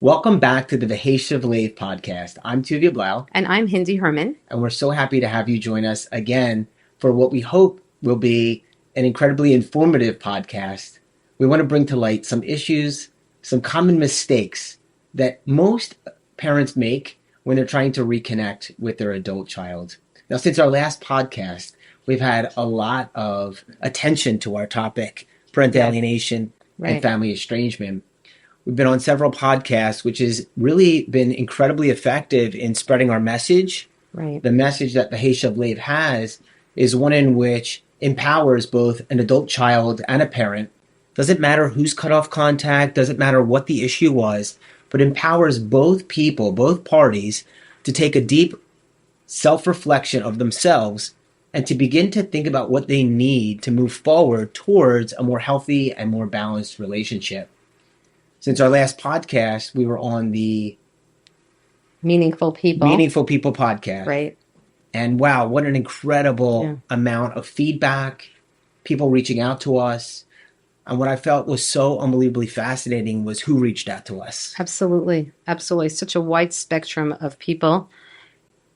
Welcome back to the V'Heishiv Lev Podcast. I'm Tuvia Blau. And I'm Hindy Herman. And we're so happy to have you join us again for what we hope will be an incredibly informative podcast. We want to bring to light some issues, some common mistakes that most parents make when they're trying to reconnect with their adult child. Now, since our last podcast, we've had a lot of attention to our topic, parental alienation and family estrangement. We've been on several podcasts, which has really been incredibly effective in spreading our message. Right. The message that the V'Heishiv Lev has is one in which empowers both an adult child and a parent. Doesn't matter who's cut off contact, doesn't matter what the issue was, but empowers both people, both parties, to take a deep self-reflection of themselves and to begin to think about what they need to move forward towards a more healthy and more balanced relationship. Since our last podcast, we were on the Meaningful People podcast. Right. And wow, what an incredible amount of feedback, people reaching out to us. And what I felt was so unbelievably fascinating was who reached out to us. Absolutely. Absolutely. Such a wide spectrum of people.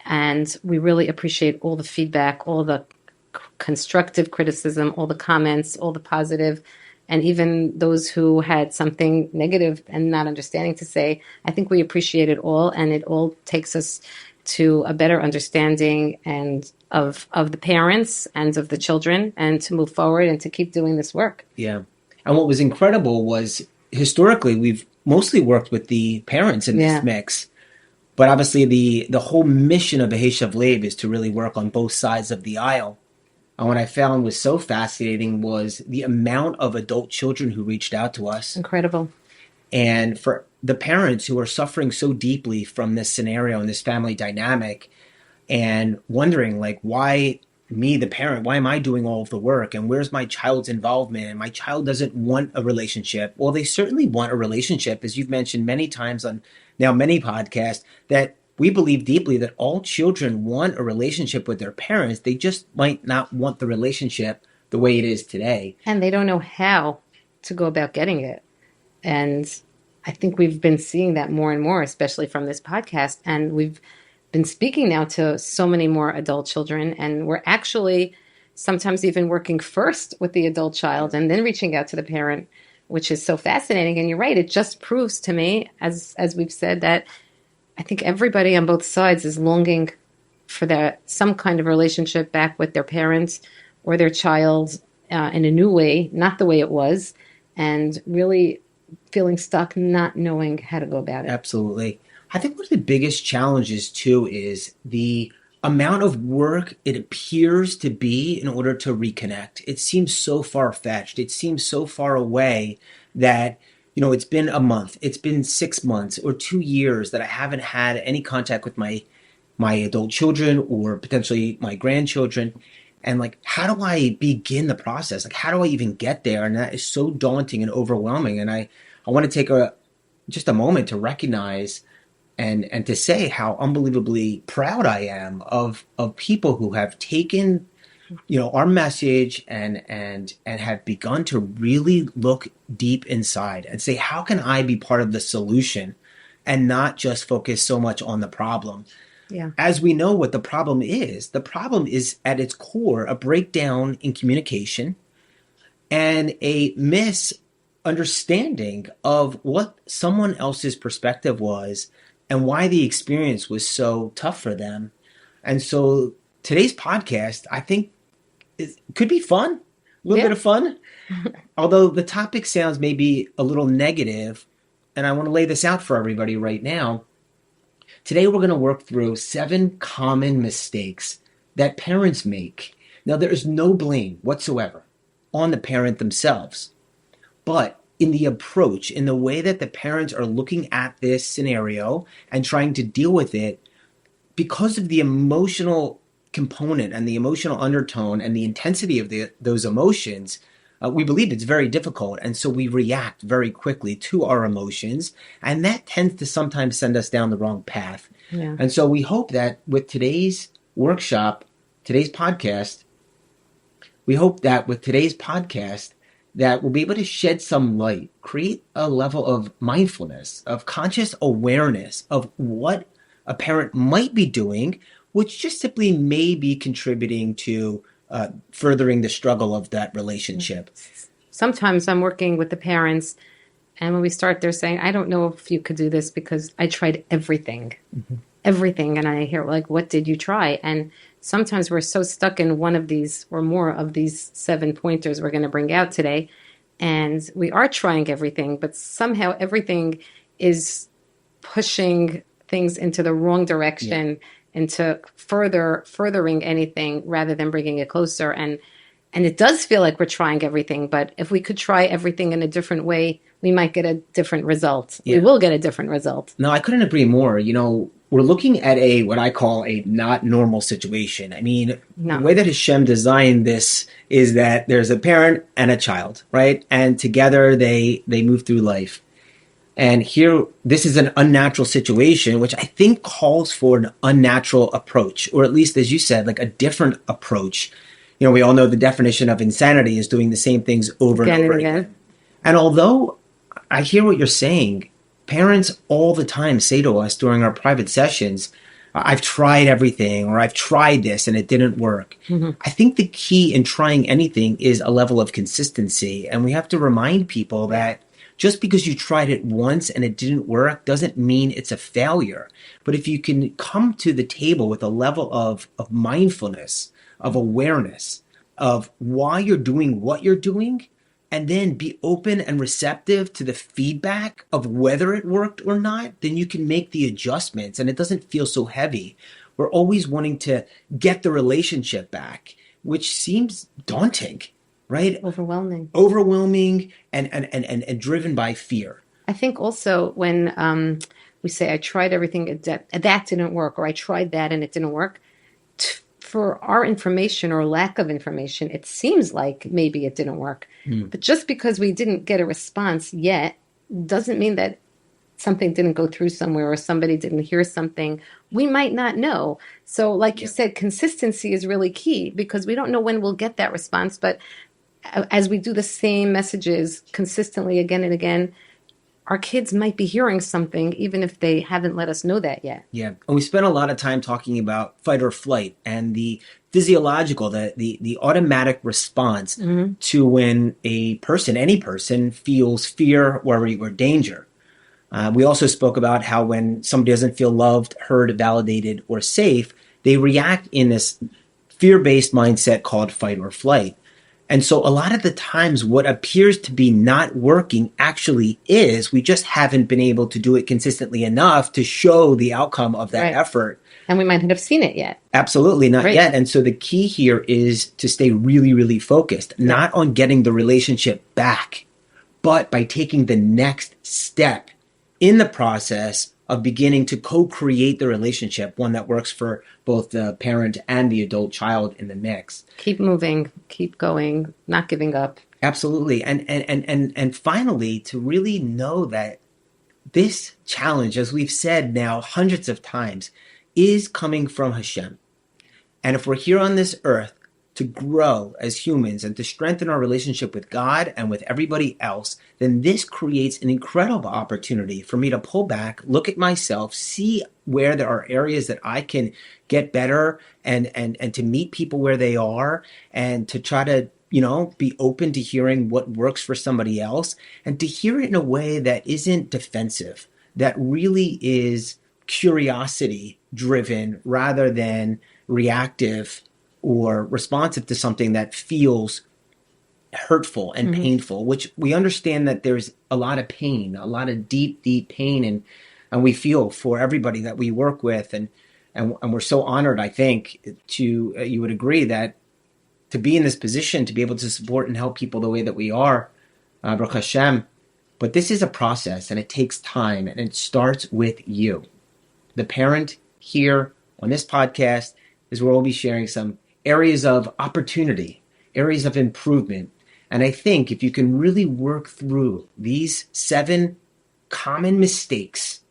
And we really appreciate all the feedback, all the constructive criticism, all the comments, all the positive, and even those who had something negative and not understanding to say. I think we appreciate it all, and it all takes us to a better understanding and of the parents and of the children, and to move forward and to keep doing this work. Yeah. And what was incredible was historically we've mostly worked with the parents in this mix. But obviously the whole mission of V'Heishiv Lev is to really work on both sides of the aisle. And what I found was so fascinating was the amount of adult children who reached out to us. Incredible. And for the parents who are suffering so deeply from this scenario and this family dynamic and wondering, like, why me, the parent, why am I doing all of the work? And where's my child's involvement? And my child doesn't want a relationship. Well, they certainly want a relationship, as you've mentioned many times on now many podcasts, that we believe deeply that all children want a relationship with their parents. They just might not want the relationship the way it is today. And they don't know how to go about getting it. And I think we've been seeing that more and more, especially from this podcast. And we've been speaking now to so many more adult children. And we're actually sometimes even working first with the adult child and then reaching out to the parent, which is so fascinating. And you're right. It just proves to me, as we've said, that I think everybody on both sides is longing for that some kind of relationship back with their parents or their child in a new way, not the way it was, and really feeling stuck, not knowing how to go about it. Absolutely. I think one of the biggest challenges, too, is the amount of work it appears to be in order to reconnect. It seems so far-fetched. It seems so far away that, you know, it's been a month, it's been 6 months or 2 years that I haven't had any contact with my adult children or potentially my grandchildren. And like, how do I begin the process? Like, how do I even get there? And that is so daunting and overwhelming. And I want to take just a moment to recognize and to say how unbelievably proud I am of people who have taken, you know, our message and have begun to really look deep inside and say, how can I be part of the solution and not just focus so much on the problem? Yeah. As we know what the problem is at its core a breakdown in communication and a misunderstanding of what someone else's perspective was and why the experience was so tough for them. And so today's podcast, I think, could be fun, a little bit of fun, although the topic sounds maybe a little negative, and I want to lay this out for everybody right now. Today we're going to work through 7 common mistakes that parents make. Now, there is no blame whatsoever on the parent themselves, but in the approach, in the way that the parents are looking at this scenario and trying to deal with it, because of the emotional component and the emotional undertone and the intensity of those emotions, we believe it's very difficult. And so we react very quickly to our emotions. And that tends to sometimes send us down the wrong path. Yeah. And so we hope that with today's workshop, today's podcast, that will be able to shed some light, create a level of mindfulness, of conscious awareness of what a parent might be doing, which just simply may be contributing to furthering the struggle of that relationship. Sometimes I'm working with the parents, and when we start, they're saying, I don't know if you could do this because I tried everything. Everything. And I hear, like, what did you try? And sometimes we're so stuck in one of these or more of these 7 pointers we're going to bring out today. And we are trying everything, but somehow everything is pushing things into the wrong direction, into furthering anything rather than bringing it closer. And it does feel like we're trying everything, but if we could try everything in a different way, we might get a different result. We will get a different result. No, I couldn't agree more. We're looking at what I call a not normal situation. I mean, the way that Hashem designed this is that there's a parent and a child, right? And together they move through life. And here, this is an unnatural situation, which I think calls for an unnatural approach, or at least, as you said, like a different approach. We all know the definition of insanity is doing the same things over and over again. And although I hear what you're saying, parents all the time say to us during our private sessions, I've tried everything, or I've tried this and it didn't work. I think the key in trying anything is a level of consistency. And we have to remind people that just because you tried it once and it didn't work doesn't mean it's a failure. But if you can come to the table with a level of mindfulness, of awareness of why you're doing what you're doing, and then be open and receptive to the feedback of whether it worked or not, then you can make the adjustments and it doesn't feel so heavy. We're always wanting to get the relationship back, which seems daunting, right? Overwhelming and driven by fear. I think also when we say, I tried everything, that didn't work, or I tried that and it didn't work, for our information or lack of information, it seems like maybe it didn't work. But just because we didn't get a response yet doesn't mean that something didn't go through somewhere or somebody didn't hear something. We might not know. So like you said, consistency is really key, because we don't know when we'll get that response. But as we do the same messages consistently again and again, our kids might be hearing something, even if they haven't let us know that yet. Yeah. And we spent a lot of time talking about fight or flight and the physiological, the automatic response to when any person feels fear, worry, or danger. We also spoke about how when somebody doesn't feel loved, heard, validated, or safe, they react in this fear-based mindset called fight or flight. And so a lot of the times what appears to be not working actually is, we just haven't been able to do it consistently enough to show the outcome of that effort. And we might not have seen it yet. Absolutely not yet. And so the key here is to stay really, really focused, not on getting the relationship back, but by taking the next step in the process of beginning to co-create the relationship, one that works for both the parent and the adult child in the mix. Keep moving, keep going, not giving up. Absolutely. And finally, to really know that this challenge, as we've said now hundreds of times, is coming from Hashem. And if we're here on this earth to grow as humans and to strengthen our relationship with God and with everybody else, then this creates an incredible opportunity for me to pull back, look at myself, see where there are areas that I can get better and to meet people where they are, and to try to, be open to hearing what works for somebody else, and to hear it in a way that isn't defensive, that really is curiosity driven rather than reactive or responsive to something that feels hurtful and painful, which we understand that there's a lot of pain, a lot of deep, deep pain, and we feel for everybody that we work with. And we're so honored, I think, you would agree, that to be in this position, to be able to support and help people the way that we are, Baruch Hashem. But this is a process, and it takes time, and it starts with you. The parent here on this podcast is where we'll be sharing some areas of opportunity, areas of improvement. And I think if you can really work through these 7 common mistakes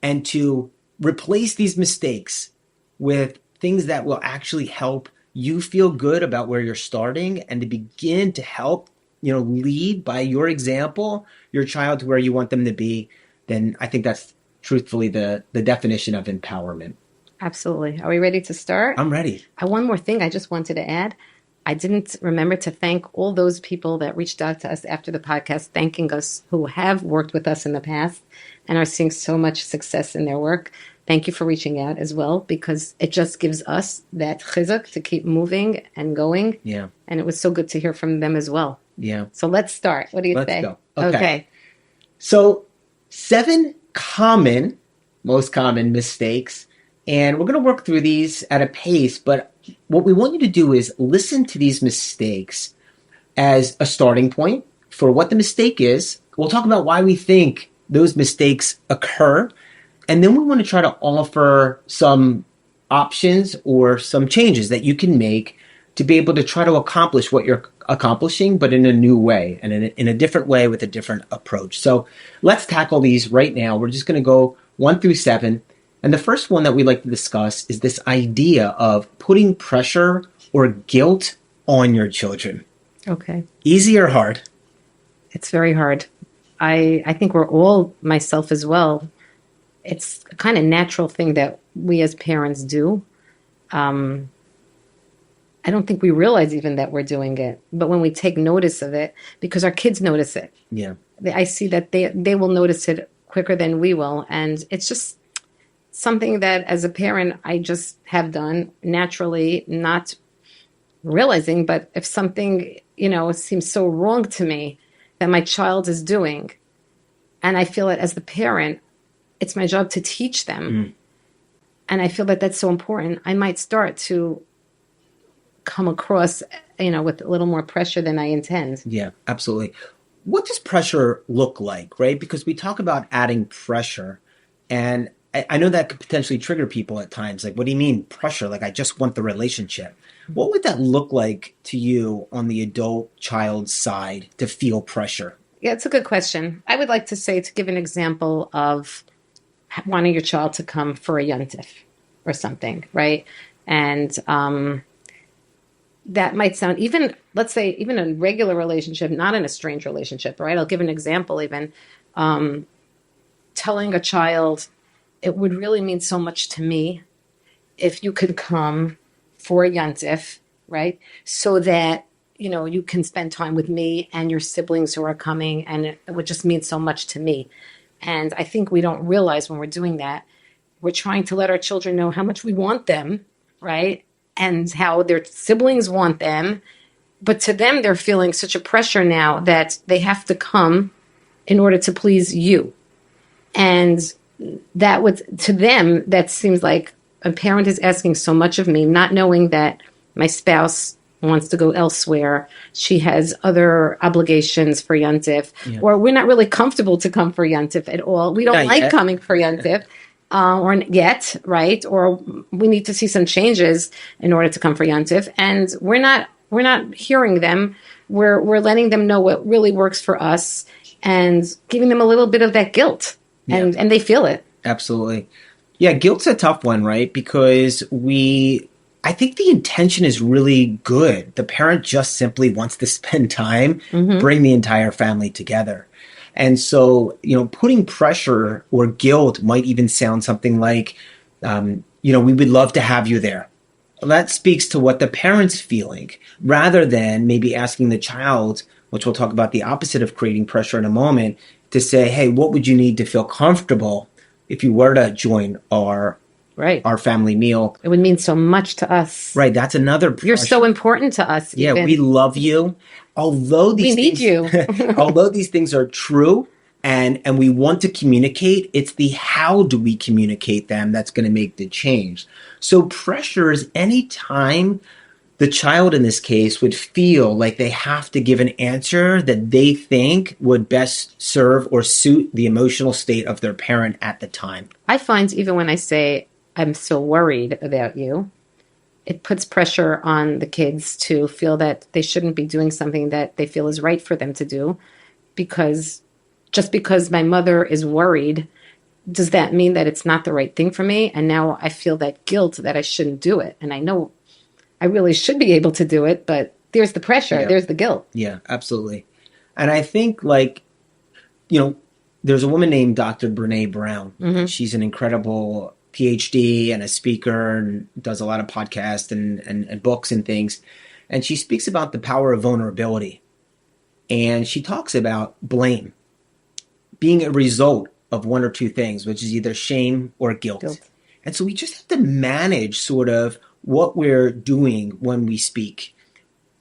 and to replace these mistakes with things that will actually help you feel good about where you're starting, and to begin to help, lead by your example, your child to where you want them to be, then I think that's truthfully the definition of empowerment. Absolutely. Are we ready to start? I'm ready. One more thing I just wanted to add. I didn't remember to thank all those people that reached out to us after the podcast, thanking us who have worked with us in the past and are seeing so much success in their work. Thank you for reaching out as well, because it just gives us that chizuk to keep moving and going. Yeah. And it was so good to hear from them as well. Yeah. So let's start. What do you Let's say? go. Okay. Okay. So 7 most common mistakes. And we're going to work through these at a pace, but what we want you to do is listen to these mistakes as a starting point for what the mistake is. We'll talk about why we think those mistakes occur. And then we want to try to offer some options or some changes that you can make to be able to try to accomplish what you're accomplishing, but in a new way and in a different way with a different approach. So let's tackle these right now. We're just going to go 1 through 7. And the first one that we like to discuss is this idea of putting pressure or guilt on your children. Okay. Easy or hard? It's very hard. I think we're all, myself as well, it's a kind of natural thing that we as parents do. I don't think we realize even that we're doing it. But when we take notice of it, because our kids notice it. Yeah. I see that they will notice it quicker than we will. And it's just something that as a parent, I just have done naturally, not realizing, but if something, seems so wrong to me that my child is doing, and I feel it as the parent, it's my job to teach them. Mm. And I feel that that's so important. I might start to come across, with a little more pressure than I intend. Yeah, absolutely. What does pressure look like, right? Because we talk about adding pressure, and I know that could potentially trigger people at times. Like, what do you mean pressure? Like, I just want the relationship. What would that look like to you on the adult-child side to feel pressure? Yeah, it's a good question. I would like to give an example of wanting your child to come for a yontif or something, right? And that might sound let's say even a regular relationship, not in a strange relationship, right? I'll give an example even. Telling a child, it would really mean so much to me if you could come for a yontif, right? So that, you can spend time with me and your siblings who are coming, and it would just mean so much to me. And I think we don't realize when we're doing that, we're trying to let our children know how much we want them, right? And how their siblings want them. But to them, they're feeling such a pressure now that they have to come in order to please you. And to them, that seems like a parent is asking so much of me, not knowing that my spouse wants to go elsewhere. She has other obligations for yontif, or we're not really comfortable to come for yontif at all. We don't like coming for yontif, or yet, right? Or we need to see some changes in order to come for yontif, and we're not hearing them. We're letting them know what really works for us, and giving them a little bit of that guilt. And they feel it. Absolutely. Yeah, guilt's a tough one, right? Because I think the intention is really good. The parent just simply wants to spend time, bring the entire family together. And so, putting pressure or guilt might even sound something like, we would love to have you there. Well, that speaks to what the parent's feeling, rather than maybe asking the child, which we'll talk about the opposite of creating pressure in a moment, to say, hey, what would you need to feel comfortable if you were to join our family meal? It would mean so much to us. Right. That's another pressure. You're so important to us. Yeah, we love you. Although we need you. Although these things are true and we want to communicate, it's the how do we communicate them that's going to make the change. So pressure is any time the child in this case would feel like they have to give an answer that they think would best serve or suit the emotional state of their parent at the time. I find even when I say, I'm so worried about you, it puts pressure on the kids to feel that they shouldn't be doing something that they feel is right for them to do. Because just because my mother is worried, does that mean that it's not the right thing for me? And now I feel that guilt that I shouldn't do it. And I know I really should be able to do it, but there's the pressure, there's the guilt. Yeah, absolutely. And I think, like, you know, there's a woman named Dr. Brene Brown. Mm-hmm. She's an incredible PhD and a speaker and does a lot of podcasts and books and things. And she speaks about the power of vulnerability. And she talks about blame being a result of one or two things, which is either shame or guilt. And so we just have to manage sort of what we're doing when we speak.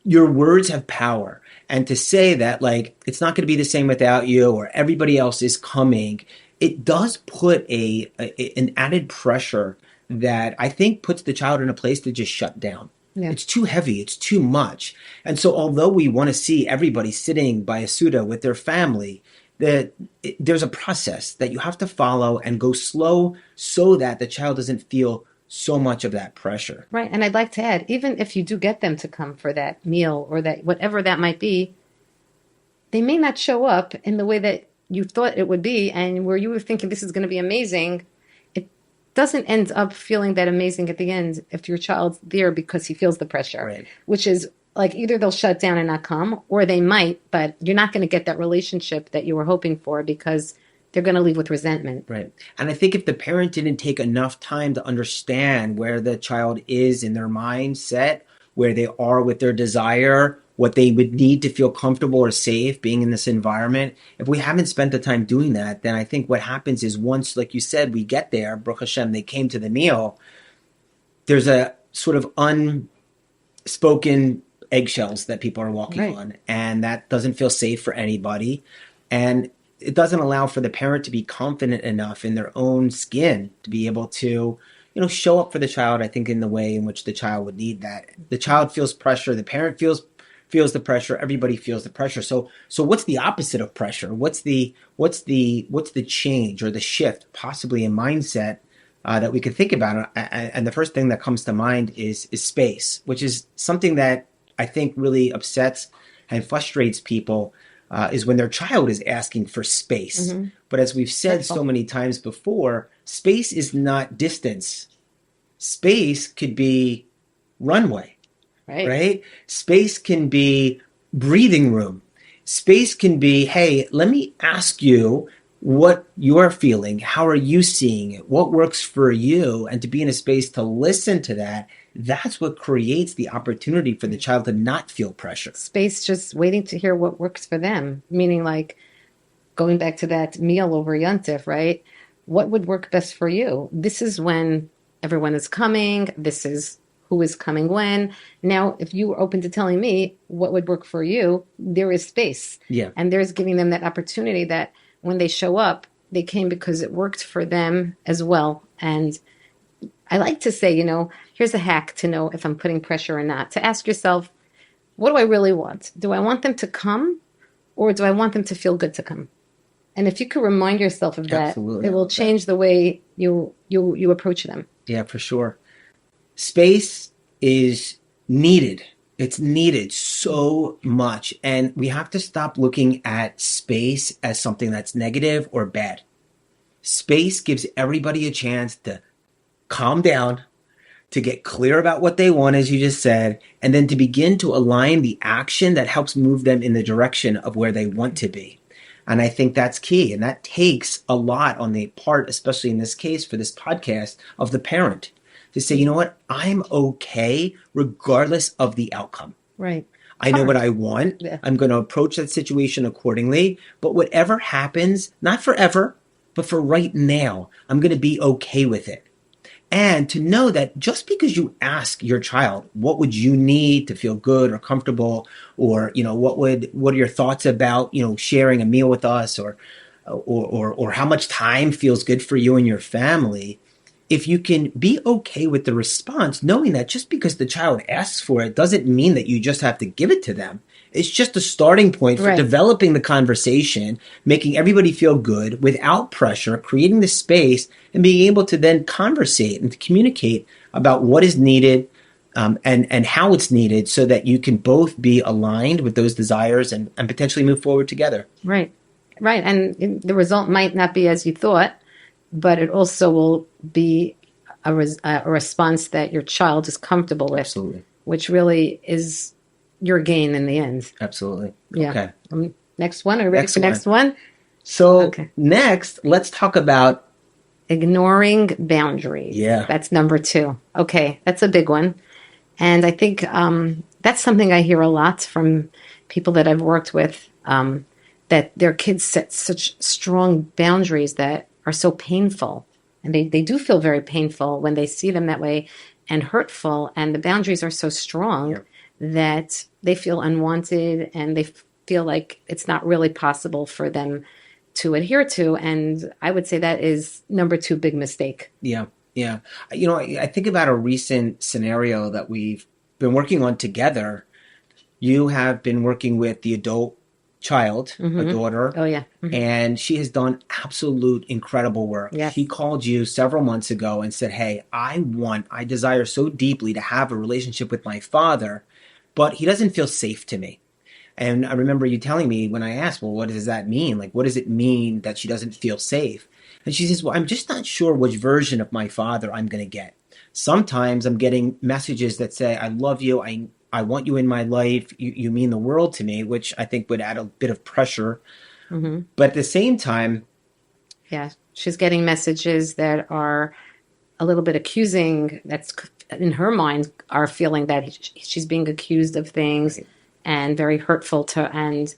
Your words have power. And to say that, like, it's not going to be the same without you or everybody else is coming, it does put an added pressure that I think puts the child in a place to just shut down. Yeah. It's too heavy. It's too much. And so although we want to see everybody sitting by a Suda with their family, there's a process that you have to follow and go slow so that the child doesn't feel so much of that pressure. Right. And I'd like to add, even if you do get them to come for that meal or that whatever that might be, they may not show up in the way that you thought it would be and where you were thinking this is going to be amazing. It doesn't end up feeling that amazing at the end if your child's there because he feels the pressure, right. Which is like either they'll shut down and not come or they might, but you're not going to get that relationship that you were hoping for because they're going to leave with resentment. Right. And I think if the parent didn't take enough time to understand where the child is in their mindset, where they are with their desire, what they would need to feel comfortable or safe being in this environment, if we haven't spent the time doing that, then I think what happens is once, like you said, we get there, Baruch Hashem, they came to the meal, there's a sort of unspoken eggshells that people are walking on, and that doesn't feel safe for anybody. And it doesn't allow for the parent to be confident enough in their own skin to be able to, show up for the child, I think, in the way in which the child would need that. The child feels pressure, the parent feels the pressure, everybody feels the pressure. So what's the opposite of pressure? What's the change or the shift possibly in mindset that we could think about? And the first thing that comes to mind is space, which is something that I think really upsets and frustrates people. Is when their child is asking for space. Mm-hmm. But as we've said so many times before, space is not distance. Space could be runway, right? Space can be breathing room. Space can be, hey, let me ask you what you're feeling. How are you seeing it? What works for you? And to be in a space to listen to that, that's what creates the opportunity for the child to not feel pressure. Space just waiting to hear what works for them. Meaning like going back to that meal over Yontif, right? What would work best for you? This is when everyone is coming. This is who is coming when. Now, if you were open to telling me what would work for you, there is space. Yeah. And there's giving them that opportunity that when they show up, they came because it worked for them as well. And I like to say, here's a hack to know if I'm putting pressure or not. To ask yourself, what do I really want? Do I want them to come or do I want them to feel good to come? And if you could remind yourself of that, Absolutely. It will change the way you approach them. Yeah, for sure. Space is needed. It's needed so much. And we have to stop looking at space as something that's negative or bad. Space gives everybody a chance to calm down, to get clear about what they want, as you just said, and then to begin to align the action that helps move them in the direction of where they want to be. And I think that's key. And that takes a lot on the part, especially in this case for this podcast, of the parent to say, you know what, I'm okay regardless of the outcome. Right. I know what I want. Yeah. I'm going to approach that situation accordingly. But whatever happens, not forever, but for right now, I'm going to be okay with it. And to know that just because you ask your child, what would you need to feel good or comfortable, or, what are your thoughts about, sharing a meal with us, or how much time feels good for you and your family, if you can be okay with the response, knowing that just because the child asks for it doesn't mean that you just have to give it to them. It's just a starting point for developing the conversation, making everybody feel good without pressure, creating the space, and being able to then conversate and to communicate about what is needed and how it's needed so that you can both be aligned with those desires and potentially move forward together. Right. And the result might not be as you thought, but it also will be a response that your child is comfortable with. Absolutely. Which really is your gain in the end. Absolutely. Yeah. Okay. Next one. Are you ready for Excellent. next one? So Okay. next, let's talk about, Ignoring boundaries. yeah, That's number 2. Okay, that's a big one. And I think that's something I hear a lot from people that I've worked with, that their kids set such strong boundaries that are so painful. And they do feel very painful when they see them that way and hurtful. And the boundaries are so strong yeah, that they feel unwanted and they feel like it's not really possible for them to adhere to. And I would say that is number 2 big mistake. yeah, yeah. I think about a recent scenario that we've been working on together. You have been working with the adult child, a daughter, Oh, yeah. and she has done absolute incredible work. Yes. She called you several months ago and said, "Hey, I desire so deeply to have a relationship with my father, but he doesn't feel safe to me." And I remember you telling me when I asked, "Well, what does that mean? Like, what does it mean that she doesn't feel safe?" And she says, "Well, I'm just not sure which version of my father I'm going to get. Sometimes I'm getting messages that say, 'I love you. I want you in my life. You mean the world to me,' which I think would add a bit of pressure. But at the same time, Yeah. She's getting messages that are a little bit accusing. That's in her mind are feeling that she's being accused of things and very hurtful to. And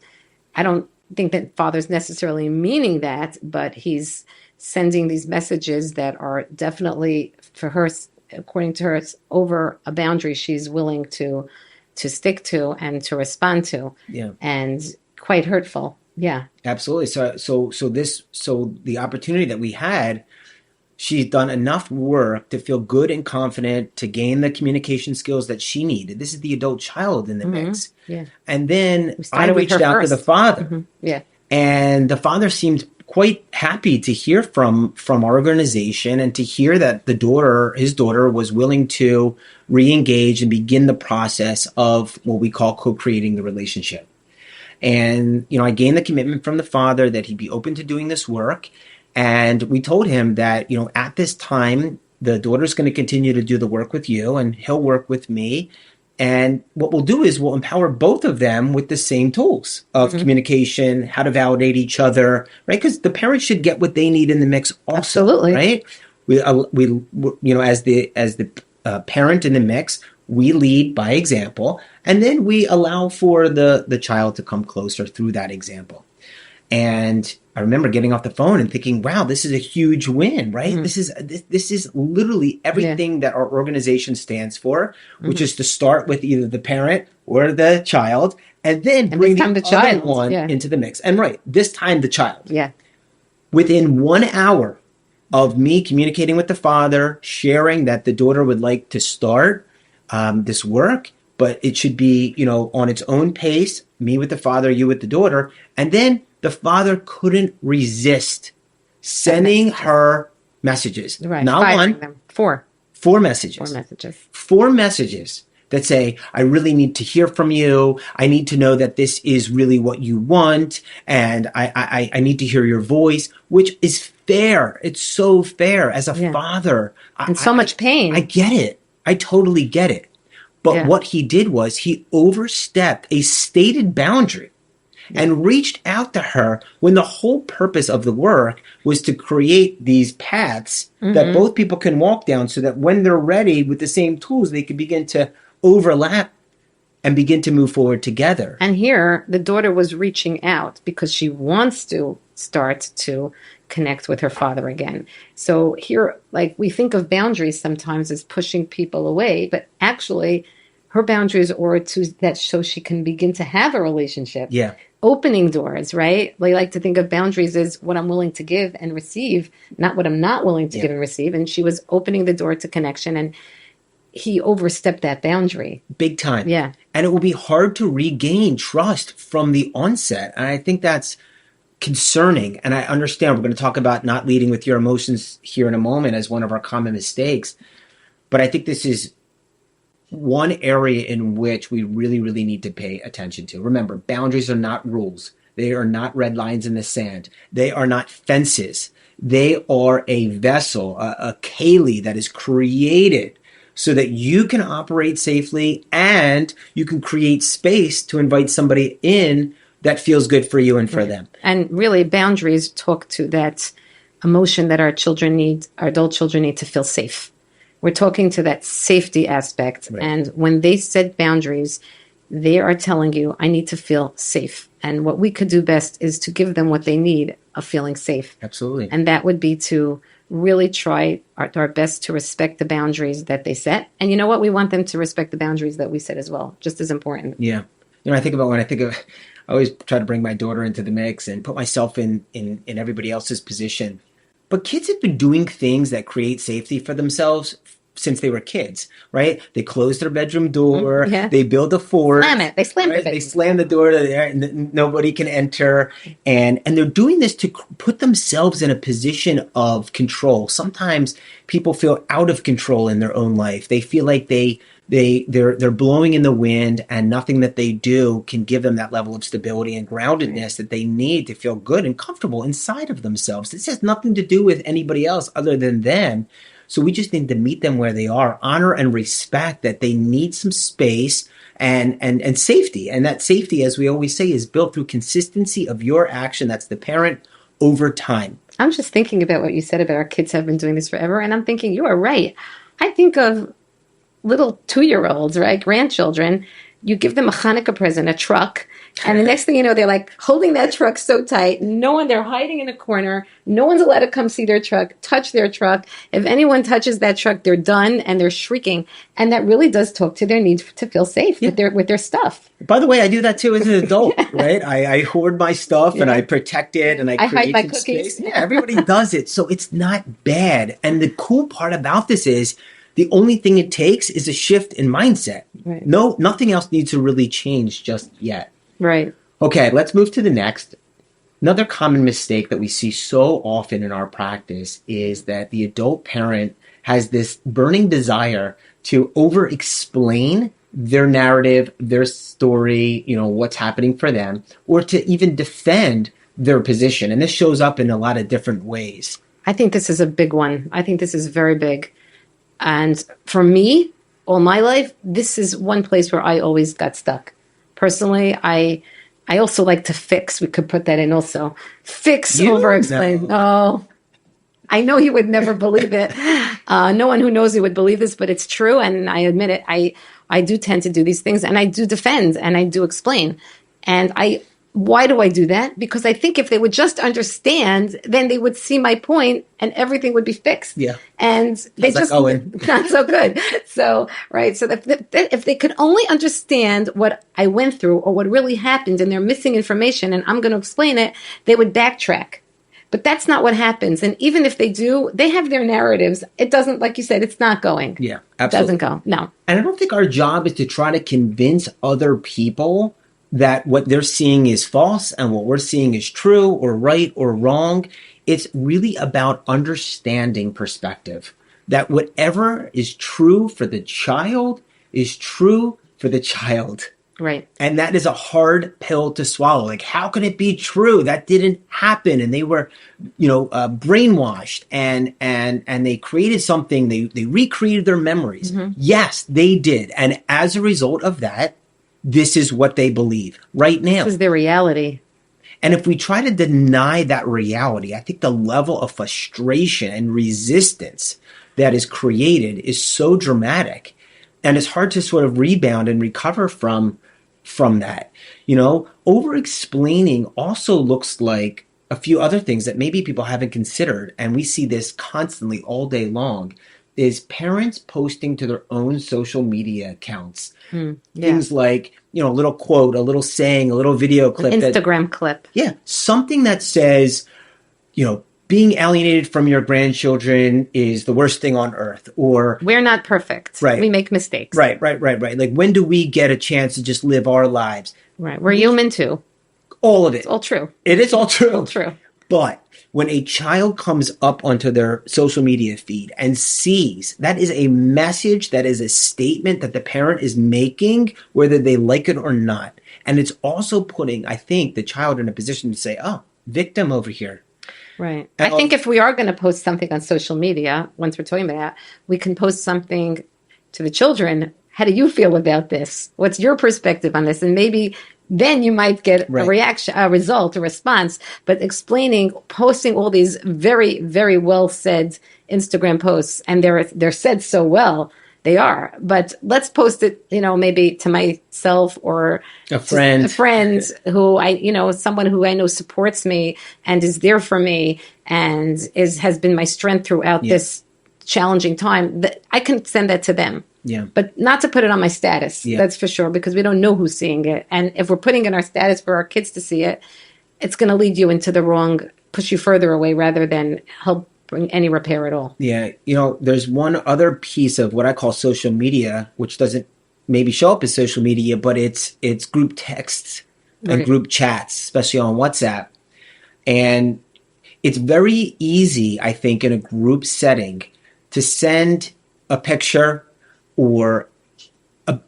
I don't think that father's necessarily meaning that, but he's sending these messages that are definitely for her, according to her, it's over a boundary she's willing to stick to and to respond to, yeah, and quite hurtful. Yeah. absolutely. So the opportunity that we had, she's done enough work to feel good and confident to gain the communication skills that she needed. This is the adult child in the mix. Yeah. And then I started with reached her out to first. the father, Yeah. and the father seemed quite happy to hear from our organization and to hear that his daughter was willing to re-engage and begin the process of what we call co-creating the relationship. And, I gained the commitment from the father that he'd be open to doing this work. And we told him that, at this time, the daughter's going to continue to do the work with you and he'll work with me. And what we'll do is we'll empower both of them with the same tools of communication, how to validate each other, right? Because the parents should get what they need in the mix also, Absolutely. right? As the parent in the mix, we lead by example, and then we allow for the child to come closer through that example. And I remember getting off the phone and thinking, wow, this is a huge win, right? This is literally everything that our organization stands for, which is to start with either the parent or the child, and then bring the other child one into the mix. And this time the child. Yeah. Within 1 hour of me communicating with the father, sharing that the daughter would like to start this work, but it should be, on its own pace, me with the father, you with the daughter. And then the father couldn't resist sending her messages. Right. Not 5 one, of them. 4. 4 messages. 4 messages. 4 messages that say, I really need to hear from you. I need to know that this is really what you want. And I need to hear your voice, which is fair. It's so fair as a father. And so much pain. I get it. I totally get it. But what he did was he overstepped a stated boundary and reached out to her when the whole purpose of the work was to create these paths that both people can walk down so that when they're ready with the same tools, they can begin to overlap and begin to move forward together. And here, the daughter was reaching out because she wants to start to connect with her father again. So here, we think of boundaries sometimes as pushing people away, but actually her boundaries are so she can begin to have a relationship. Yeah. Opening doors, right? They like to think of boundaries as what I'm willing to give and receive, not what I'm not willing to give and receive. And she was opening the door to connection, and he overstepped that boundary. Big time. Yeah. And it will be hard to regain trust from the onset. And I think that's concerning. And I understand we're going to talk about not leading with your emotions here in a moment as one of our common mistakes. But I think this is one area in which we really, really need to pay attention to. Remember, boundaries are not rules. They are not red lines in the sand. They are not fences. They are a vessel, a keli that is created so that you can operate safely and you can create space to invite somebody in that feels good for you and for them. And really, boundaries talk to that emotion that our adult children need to feel safe. We're talking to that safety aspect. Right. And when they set boundaries, they are telling you, I need to feel safe. And what we could do best is to give them what they need of feeling safe. Absolutely. And that would be to really try our best to respect the boundaries that they set. And you know what? We want them to respect the boundaries that we set as well. Just as important. Yeah. I always try to bring my daughter into the mix and put myself in everybody else's position. But kids have been doing things that create safety for themselves since they were kids, right? They close their bedroom door. Yeah. They build a fort. They slam right? it. They slam the door there and nobody can enter. And they're doing this to put themselves in a position of control. Sometimes people feel out of control in their own life. They feel like they're blowing in the wind, and nothing that they do can give them that level of stability and groundedness that they need to feel good and comfortable inside of themselves. This has nothing to do with anybody else other than them. So we just need to meet them where they are, honor and respect that they need some space and safety. And that safety, as we always say, is built through consistency of your action. That's the parent over time. I'm just thinking about what you said about our kids have been doing this forever. And I'm thinking, you are right. I think of little 2-year-olds, right? Grandchildren. You give them a Hanukkah present, a truck. And the next thing you know, they're like holding that truck so tight. They're hiding in a corner. No one's allowed to come see their truck, touch their truck. If anyone touches that truck, they're done and they're shrieking. And that really does talk to their need to feel safe with their stuff. By the way, I do that too as an adult, right? I hoard my stuff and I protect it and I create hide my some cookies. space. Yeah, everybody does it. So it's not bad. And the cool part about this is the only thing it takes is a shift in mindset. Right. No, nothing else needs to really change just yet. Right. Okay, let's move to the next. Another common mistake that we see so often in our practice is that the adult parent has this burning desire to over-explain their narrative, their story, what's happening for them, or to even defend their position. And this shows up in a lot of different ways. I think this is a big one. I think this is very big. And for me, all my life, this is one place where I always got stuck. Personally, I also like to fix. We could put that in also. Fix, over-explain. Oh, I know you would never believe it. No one who knows you would believe this, but it's true. And I admit it. I do tend to do these things, and I do defend, and I do explain. And why do I do that? Because I think if they would just understand, then they would see my point and everything would be fixed. Yeah. And they just, not so good. So, right. So if they could only understand what I went through or what really happened and they're missing information and I'm going to explain it, they would backtrack. But that's not what happens. And even if they do, they have their narratives. It doesn't, like you said, it's not going. Yeah, absolutely. It doesn't go. No. And I don't think our job is to try to convince other people that what they're seeing is false and what we're seeing is true or right or wrong. It's really about understanding perspective, that whatever is true for the child is true for the child. Right. And that is a hard pill to swallow. Like, how can it be true? That didn't happen. And they were, brainwashed and they created something. They recreated their memories. Mm-hmm. Yes, they did. And as a result of that, this is what they believe right now. This is their reality. And if we try to deny that reality, I think the level of frustration and resistance that is created is so dramatic. And it's hard to sort of rebound and recover from that. Over-explaining also looks like a few other things that maybe people haven't considered. And we see this constantly all day long. Is parents posting to their own social media accounts. Things like, a little quote, a little saying, a little video clip. An Instagram clip. Yeah. Something that says, being alienated from your grandchildren is the worst thing on earth. Or we're not perfect. Right. We make mistakes. Right. Like, when do we get a chance to just live our lives? Right. We're human too. All of it. It's all true. It is all true. All true. But when a child comes up onto their social media feed and sees, that is a message, that is a statement that the parent is making, whether they like it or not. And it's also putting, I think, the child in a position to say, oh, victim over here. Right. I think if we are going to post something on social media, once we're talking about that, we can post something to the children. How do you feel about this? What's your perspective on this? And maybe then you might get a Right. reaction, a result, a response. But explaining, posting all these very, very well said Instagram posts, and they're said so well, they are. But let's post it, maybe to myself or A just a friend. friend who someone who I know supports me and is there for me and has been my strength throughout Yeah. this challenging time. That I can send that to them. Yeah. But not to put it on my status, Yeah. that's for sure, because we don't know who's seeing it. And if we're putting in our status for our kids to see it, it's going to lead you into the wrong, push you further away rather than help bring any repair at all. Yeah. There's one other piece of what I call social media, which doesn't maybe show up as social media, but it's group texts and Right. group chats, especially on WhatsApp. And it's very easy, I think, in a group setting to send a picture or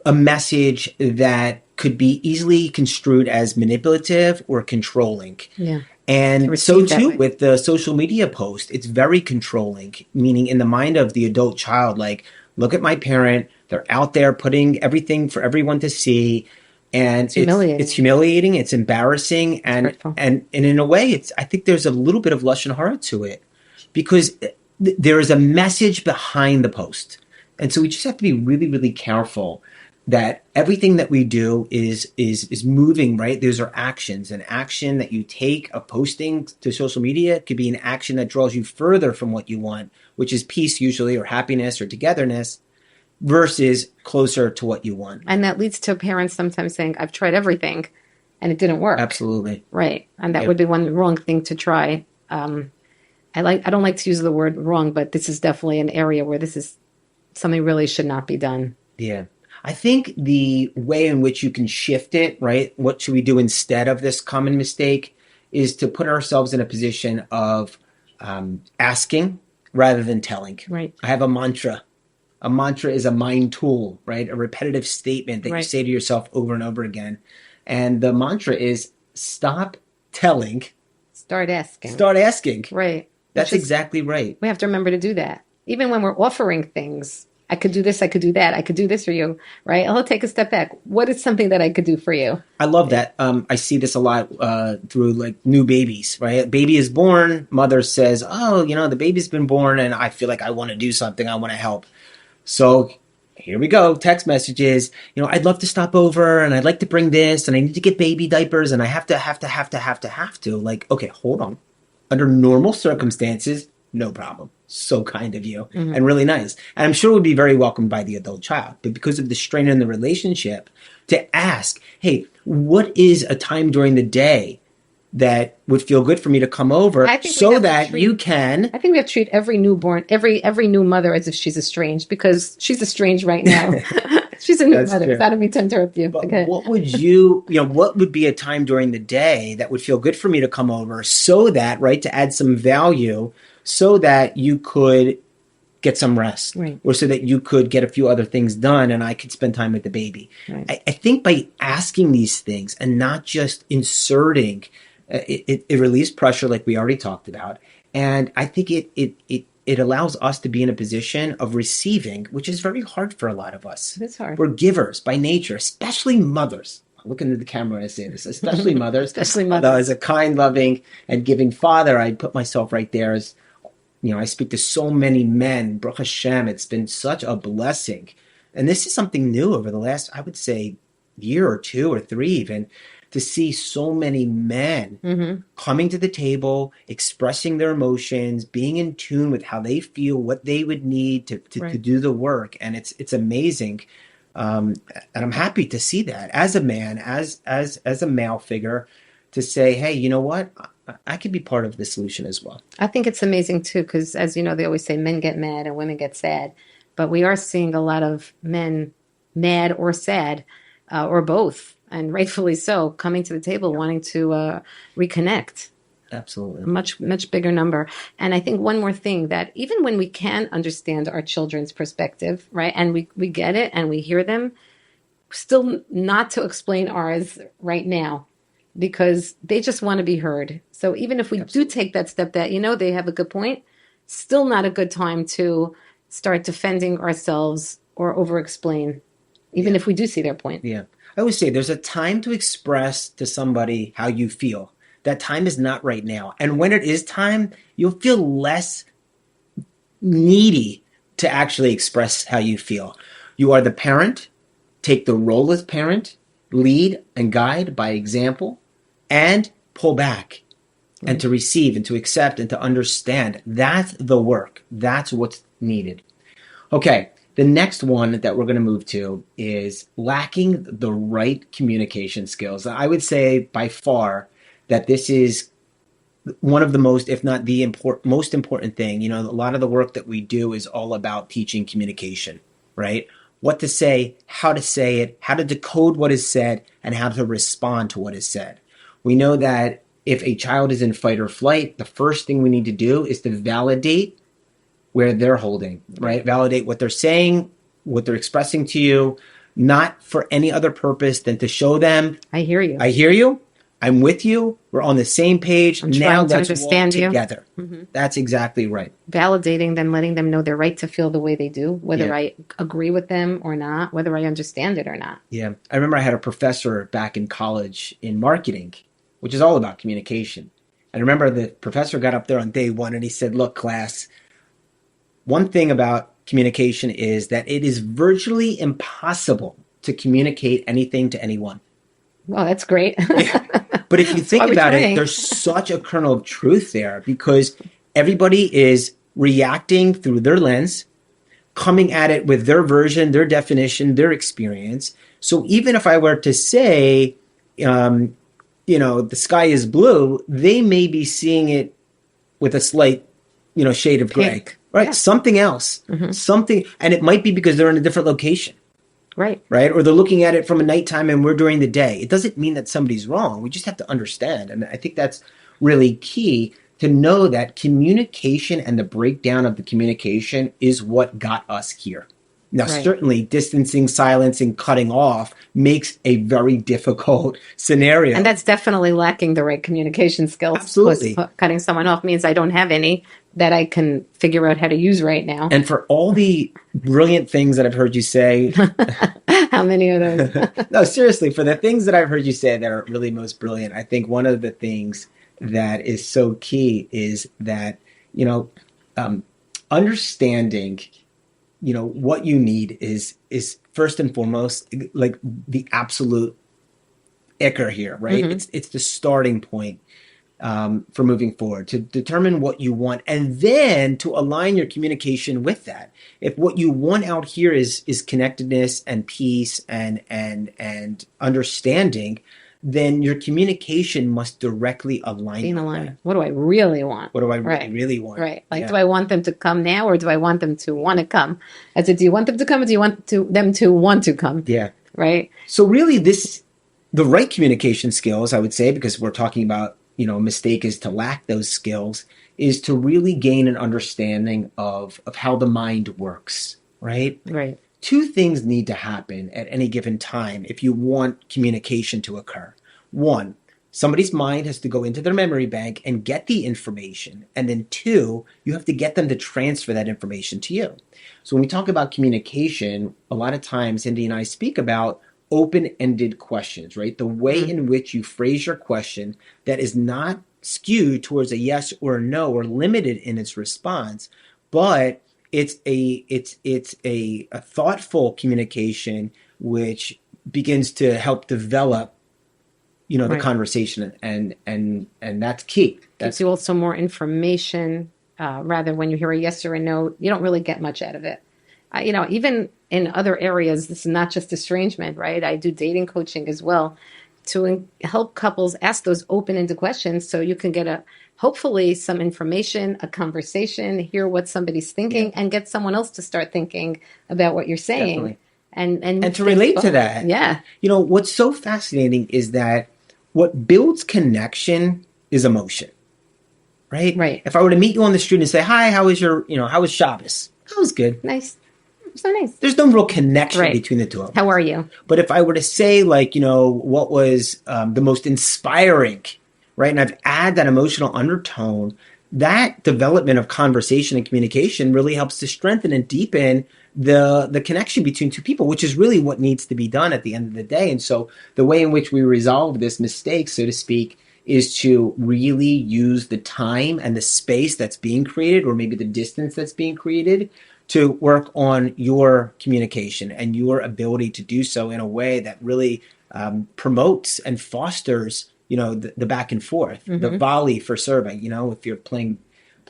a message that could be easily construed as manipulative or controlling. Yeah. And so receive that too way. with the social media post, it's very controlling, meaning in the mind of the adult child, like, look at my parent, they're out there putting everything for everyone to see. And it's humiliating, it's embarrassing, and hurtful. and in a way, I think there's a little bit of lashon hara to it, because there is a message behind the post, and so we just have to be really, really careful that everything that we do is moving, right? Those are actions. An action that you take of posting to social media could be an action that draws you further from what you want, which is peace usually, or happiness or togetherness, versus closer to what you want. And that leads to parents sometimes saying, I've tried everything and it didn't work. Absolutely. Right. And that would be one wrong thing to try. I don't like to use the word wrong, but this is definitely an area where this is something really should not be done. Yeah. I think the way in which you can shift it, right? What should we do instead of this common mistake is to put ourselves in a position of asking rather than telling. Right. I have a mantra. A mantra is a mind tool, right? A repetitive statement that you say to yourself over and over again. And the mantra is stop telling. Start asking. Start asking. Right. That's exactly right. We have to remember to do that. Even when we're offering things, I could do this, I could do that, I could do this for you, right? I'll take a step back. What is something that I could do for you? I love that. I see this a lot through like new babies, right? A baby is born, mother says, oh, the baby's been born and I feel like I want to do something, I want to help. So here we go, text messages, I'd love to stop over and I'd like to bring this and I need to get baby diapers and I have to. Like, okay, hold on. Under normal circumstances, no problem. So kind of you and really nice. And I'm sure it would be very welcomed by the adult child. But because of the strain in the relationship, to ask, hey, what is a time during the day that would feel good for me to come over so that you can... I think we have to treat every newborn, every new mother as if she's estranged, because she's estranged right now. She's a new mother. True. I don't mean to interrupt you. But what would what would be a time during the day that would feel good for me to come over so that, right, to add some value so that you could get some rest, right, or so that you could get a few other things done and I could spend time with the baby. Right. I think by asking these things and not just inserting, it relieves pressure like we already talked about. And I think it allows us to be in a position of receiving, which is very hard for a lot of us. It's hard. We're givers by nature, especially mothers. I'm looking at the camera when I say this, especially mothers. Especially mothers. As a kind, loving, and giving father, I put myself right there as, I speak to so many men. Baruch Hashem, it's been such a blessing. And this is something new over the last, I would say, year or 2 or 3 even, to see so many men coming to the table, expressing their emotions, being in tune with how they feel, what they would need to do the work. And it's amazing. And I'm happy to see that as a man, as a male figure, to say, hey, you know what? I could be part of the solution as well. I think it's amazing too, because as you know, they always say men get mad and women get sad. But we are seeing a lot of men mad or sad, or both, and rightfully so, coming to the table wanting to reconnect. Absolutely. A much bigger number. And I think one more thing, that even when we can understand our children's perspective, right, and we get it and we hear them, still not to explain ours right now, because they just want to be heard. So even if we do take that step that, they have a good point, still not a good time to start defending ourselves or over-explain, even if we do see their point. Yeah. I always say there's a time to express to somebody how you feel. That time is not right now. And when it is time, you'll feel less needy to actually express how you feel. You are the parent. Take the role as parent, lead and guide by example, and pull back and to receive and to accept and to understand. That's the work. That's what's needed. Okay, the next one that we're going to move to is lacking the right communication skills. I would say by far that this is one of the most, if not the most important thing. A lot of the work that we do is all about teaching communication, right? What to say it, how to decode what is said, and how to respond to what is said. We know that if a child is in fight or flight, the first thing we need to do is to validate where they're holding, right? Validate what they're saying, what they're expressing to you, not for any other purpose than to show them, I hear you. I hear you. I'm with you. We're on the same page. I'm now trying to let's understand walk you. together. That's exactly right. Validating them, letting them know their right to feel the way they do, whether Yeah. I agree with them or not, whether I understand it or not. Yeah. I remember I had a professor back in college in marketing, which is all about communication. And I remember the professor got up there on day one and he said, look, class, one thing about communication is that it is virtually impossible to communicate anything to anyone. Well, that's great. But if you think why we're about it, trying. there's such a kernel of truth there because everybody is reacting through their lens, coming at it with their version, their definition, their experience. So even if I were to say, the sky is blue, they may be seeing it with a slight, shade of gray, Pink. right? Yeah. Something else, something, and it might be because they're in a different location. Right. Right? Or they're looking at it from a nighttime and we're during the day. It doesn't mean that somebody's wrong. We just have to understand. And I think that's really key to know that communication and the breakdown of the communication is what got us here. Now, Right. certainly distancing, silencing, cutting off makes a very difficult scenario. And that's definitely lacking the right communication skills. Absolutely. Plus, cutting someone off means I don't have any that I can figure out how to use right now. And for all the brilliant things that I've heard you say, How many of those? no, seriously, for the things that I've heard you say that are really most brilliant, I think one of the things that is so key is that, understanding, what you need is first and foremost, like the absolute icker here, right? It's the starting point for moving forward, to determine what you want and then to align your communication with that. If what you want out here is connectedness and peace and understanding, then your communication must directly align Being with aligned. that. What do I really want? What do I Right. really want? Right. Like, Yeah. do I want them to come now or do I want them to want to come? I said, do you want them to come or do you want them to want to come? Yeah. Right. So really the right communication skills, I would say, because we're talking about, a mistake is to lack those skills, is to really gain an understanding of how the mind works, right? Right. Two things need to happen at any given time if you want communication to occur. One, somebody's mind has to go into their memory bank and get the information. And then two, you have to get them to transfer that information to you. So when we talk about communication, a lot of times Hindy and I speak about open-ended questions, right? The way in which you phrase your question that is not skewed towards a yes or a no or limited in its response, but it's a thoughtful communication which begins to help develop, the Right. conversation, and that's key. Gives you also more information. Rather, when you hear a yes or a no, you don't really get much out of it. Even in other areas, this is not just estrangement, right? I do dating coaching as well to help couples ask those open-ended questions so you can get hopefully some information, a conversation, hear what somebody's thinking, and get someone else to start thinking about what you're saying. Definitely. And to relate to that. Yeah. What's so fascinating is that what builds connection is emotion, right? Right. If I were to meet you on the street and say, hi, how was Shabbos? That was good. Nice. So nice. There's no real connection Right. between the two of them. How are you? But if I were to say, what was the most inspiring, right? And I've added that emotional undertone, that development of conversation and communication really helps to strengthen and deepen the connection between two people, which is really what needs to be done at the end of the day. And so the way in which we resolve this mistake, so to speak, is to really use the time and the space that's being created, or maybe the distance that's being created, to work on your communication and your ability to do so in a way that really promotes and fosters, the back and forth, the volley for serving. If you're playing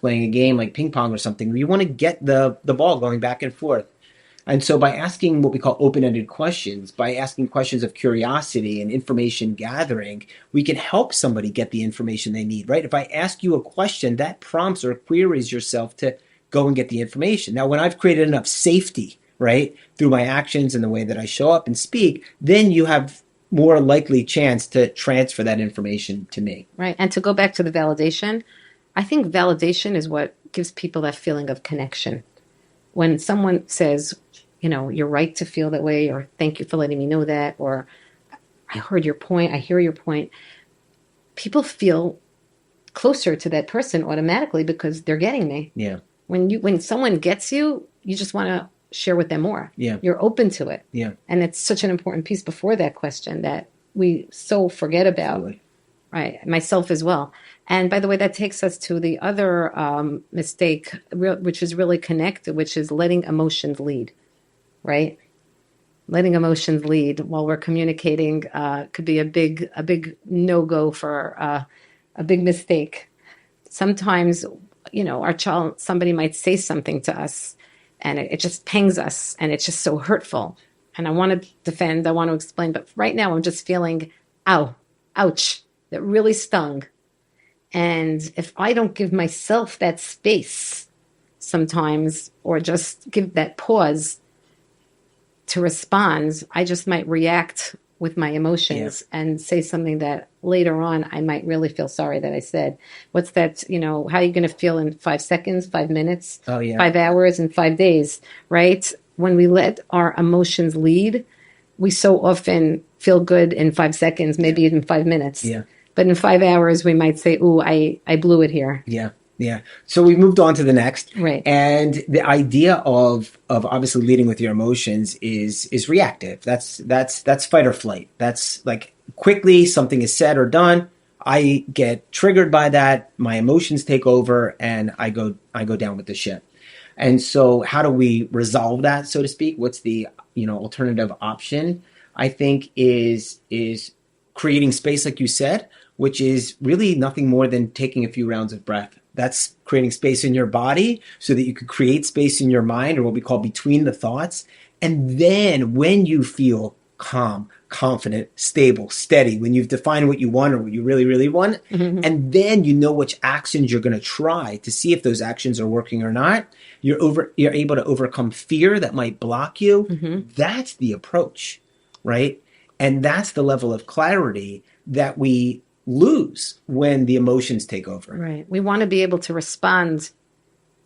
a game like ping pong or something, you want to get the ball going back and forth. And so by asking what we call open-ended questions, by asking questions of curiosity and information gathering, we can help somebody get the information they need, right? If I ask you a question, that prompts or queries yourself to go and get the information. Now, when I've created enough safety, right, through my actions and the way that I show up and speak, then you have more likely chance to transfer that information to me. Right. And to go back to the validation, I think validation is what gives people that feeling of connection. When someone says, you're right to feel that way, or thank you for letting me know that, or I heard your point, I hear your point, people feel closer to that person automatically because they're getting me. Yeah. When someone gets you, you just want to share with them more. Yeah. You're open to it. Yeah. And it's such an important piece before that question that we so forget about. Absolutely. Right. Myself as well. And by the way, that takes us to the other mistake, which is really connected, which is letting emotions lead. Right? Letting emotions lead while we're communicating could be a big no-go for a big mistake. Sometimes, somebody might say something to us and it just pangs us and it's just so hurtful. And I want to defend, I want to explain, but right now I'm just feeling, ouch, that really stung. And if I don't give myself that space sometimes, or just give that pause to respond, I just might react with my emotions and say something that later on I might really feel sorry that I said. What's that, how are you going to feel in 5 seconds, 5 minutes, 5 hours, and 5 days, right? When we let our emotions lead, we so often feel good in 5 seconds, maybe even 5 minutes. Yeah. But in 5 hours, we might say, ooh, I blew it here. Yeah. Yeah. So we moved on to the next. Right. And the idea of obviously leading with your emotions is reactive. That's fight or flight. That's like quickly something is said or done. I get triggered by that. My emotions take over and I go down with the ship. And so how do we resolve that, so to speak? What's the, alternative option? I think is creating space, like you said, which is really nothing more than taking a few rounds of breath. That's creating space in your body so that you could create space in your mind, or what we call between the thoughts. And then when you feel calm, confident, stable, steady, when you've defined what you want or what you really, really want, and then you know which actions you're going to try to see if those actions are working or not, you're able to overcome fear that might block you. That's the approach, right? And that's the level of clarity that we lose when the emotions take over. Right. We want to be able to respond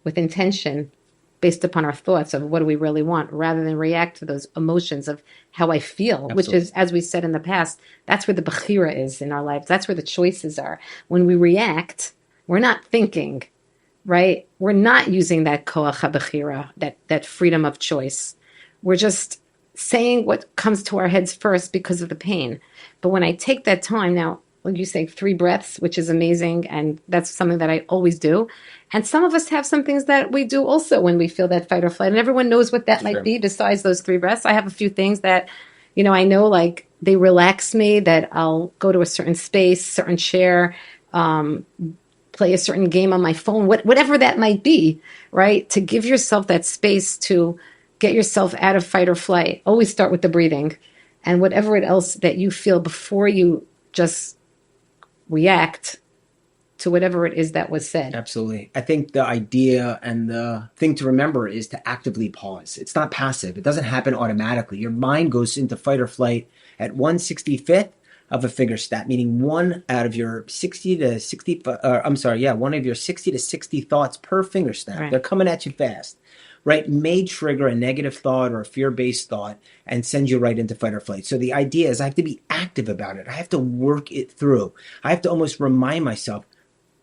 with intention based upon our thoughts of what do we really want, rather than react to those emotions of how I feel, which is, as we said in the past, that's where the bechira is in our lives. That's where the choices are. When we react, we're not thinking, right? We're not using that koach ha-bechira, that freedom of choice. We're just saying what comes to our heads first because of the pain. But when I take that time now, like you say, 3 breaths, which is amazing. And that's something that I always do. And some of us have some things that we do also when we feel that fight or flight. And everyone knows what that might be besides those 3 breaths. I have a few things that, I know like they relax me, that I'll go to a certain space, certain chair, play a certain game on my phone, whatever that might be, right? To give yourself that space to get yourself out of fight or flight. Always start with the breathing and whatever else that you feel before you just react to whatever it is that was said. Absolutely. I think the idea and the thing to remember is to actively pause. It's not passive. It doesn't happen automatically. Your mind goes into fight or flight at 1/65th of a finger stat, meaning one out of your 60 to 60, one of your 60 to 60 thoughts per finger snap. Right. They're coming at you fast. Right, may trigger a negative thought or a fear-based thought and send you right into fight or flight. So the idea is I have to be active about it. I have to work it through. I have to almost remind myself,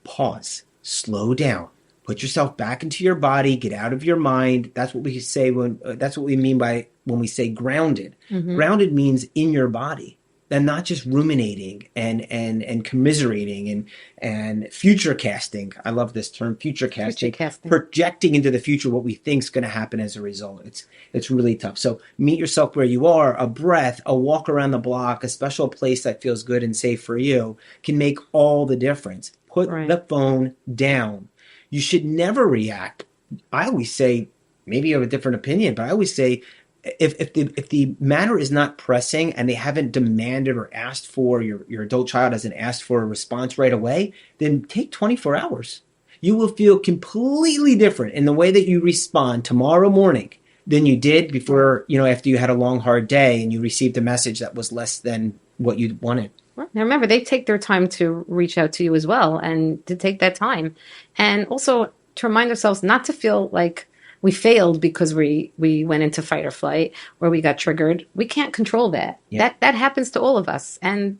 pause. slow down. Put yourself back into your body, get out of your mind. That's what we say that's what we mean by when we say grounded. Grounded means in your body and not just ruminating and commiserating and future casting. I love this term, future casting. Projecting into the future what we think is going to happen as a result. It's really tough. So meet yourself where you are. A breath, a walk around the block, a special place that feels good and safe for you can make all the difference. Put the phone down. You should never react. I always say, maybe you have a different opinion, but I always say, if the matter is not pressing and they haven't demanded or asked for, your adult child hasn't asked for a response right away, then take 24 hours. You will feel completely different in the way that you respond tomorrow morning than you did before, after you had a long, hard day and you received a message that was less than what you wanted. Now remember, they take their time to reach out to you as well, and to take that time. And also to remind ourselves not to feel like we failed because we went into fight or flight or we got triggered. We can't control that. Yeah. That happens to all of us. And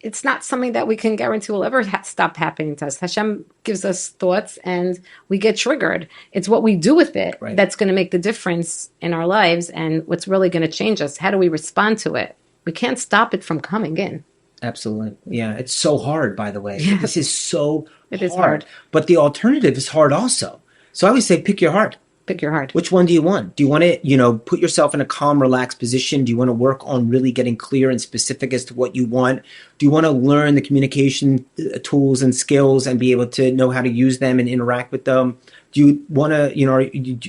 it's not something that we can guarantee will ever stop happening to us. Hashem gives us thoughts and we get triggered. It's what we do with it that's going to make the difference in our lives and what's really going to change us. How do we respond to it? We can't stop it from coming in. Absolutely. Yeah. It's so hard, by the way. Yes. This is so hard. Is hard. But the alternative is hard also. So I always say, pick your heart. Pick your heart. Which one do you want? Do you want to, put yourself in a calm, relaxed position? Do you want to work on really getting clear and specific as to what you want? Do you want to learn the communication tools and skills and be able to know how to use them and interact with them? Do you want to,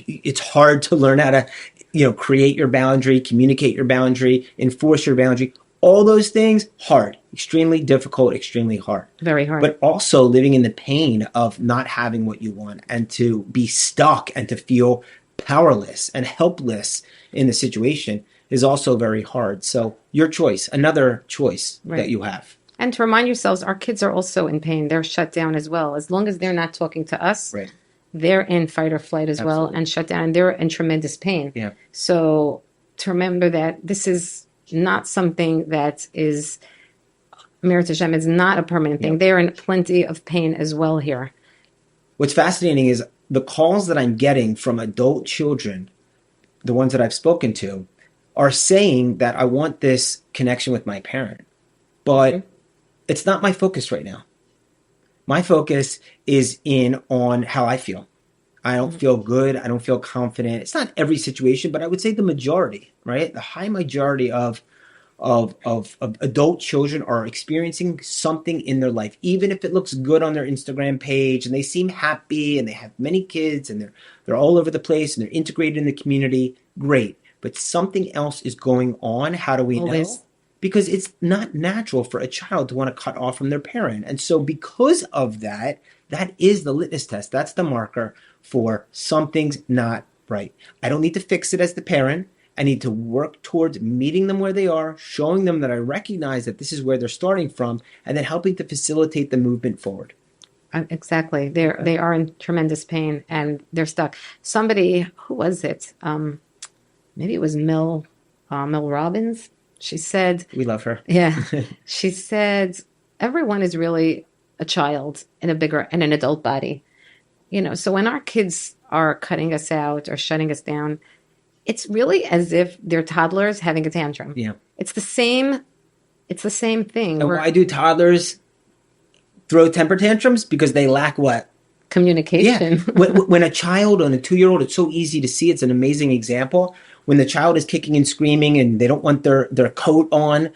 it's hard to learn how to, create your boundary, communicate your boundary, enforce your boundary. All those things, hard, extremely difficult, extremely hard. Very hard. But also living in the pain of not having what you want and to be stuck and to feel powerless and helpless in the situation is also very hard. So your choice, another choice that you have. And to remind yourselves, our kids are also in pain. They're shut down as well. As long as they're not talking to us, they're in fight or flight as well and shut down. And they're in tremendous pain. Yeah. So to remember that this is not something that is Merit Hashem. It's not a permanent thing. They're in plenty of pain as well here. What's fascinating is the calls that I'm getting from adult children, the ones that I've spoken to, are saying that I want this connection with my parent. But it's not my focus right now. My focus is on how I feel. I don't feel good. I don't feel confident. It's not every situation, but I would say the majority, right? The high majority of adult children are experiencing something in their life, even if it looks good on their Instagram page and they seem happy and they have many kids and they're all over the place and they're integrated in the community. Great. But something else is going on. How do we know? Because it's not natural for a child to want to cut off from their parent. And so because of that, that is the litmus test. That's the marker for something's not right. I don't need to fix it as the parent. I need to work towards meeting them where they are, showing them that I recognize that this is where they're starting from, and then helping to facilitate the movement forward. Exactly. They are in tremendous pain and they're stuck. Somebody, who was it? Maybe it was Mel Robbins. She said, we love her. Yeah. She said, everyone is really a child in an adult body. So when our kids are cutting us out or shutting us down, it's really as if they're toddlers having a tantrum. Yeah. It's the same thing. And why do toddlers throw temper tantrums? Because they lack what? Communication. Yeah. When a child and a 2-year-old, it's so easy to see. It's an amazing example. When the child is kicking and screaming and they don't want their coat on,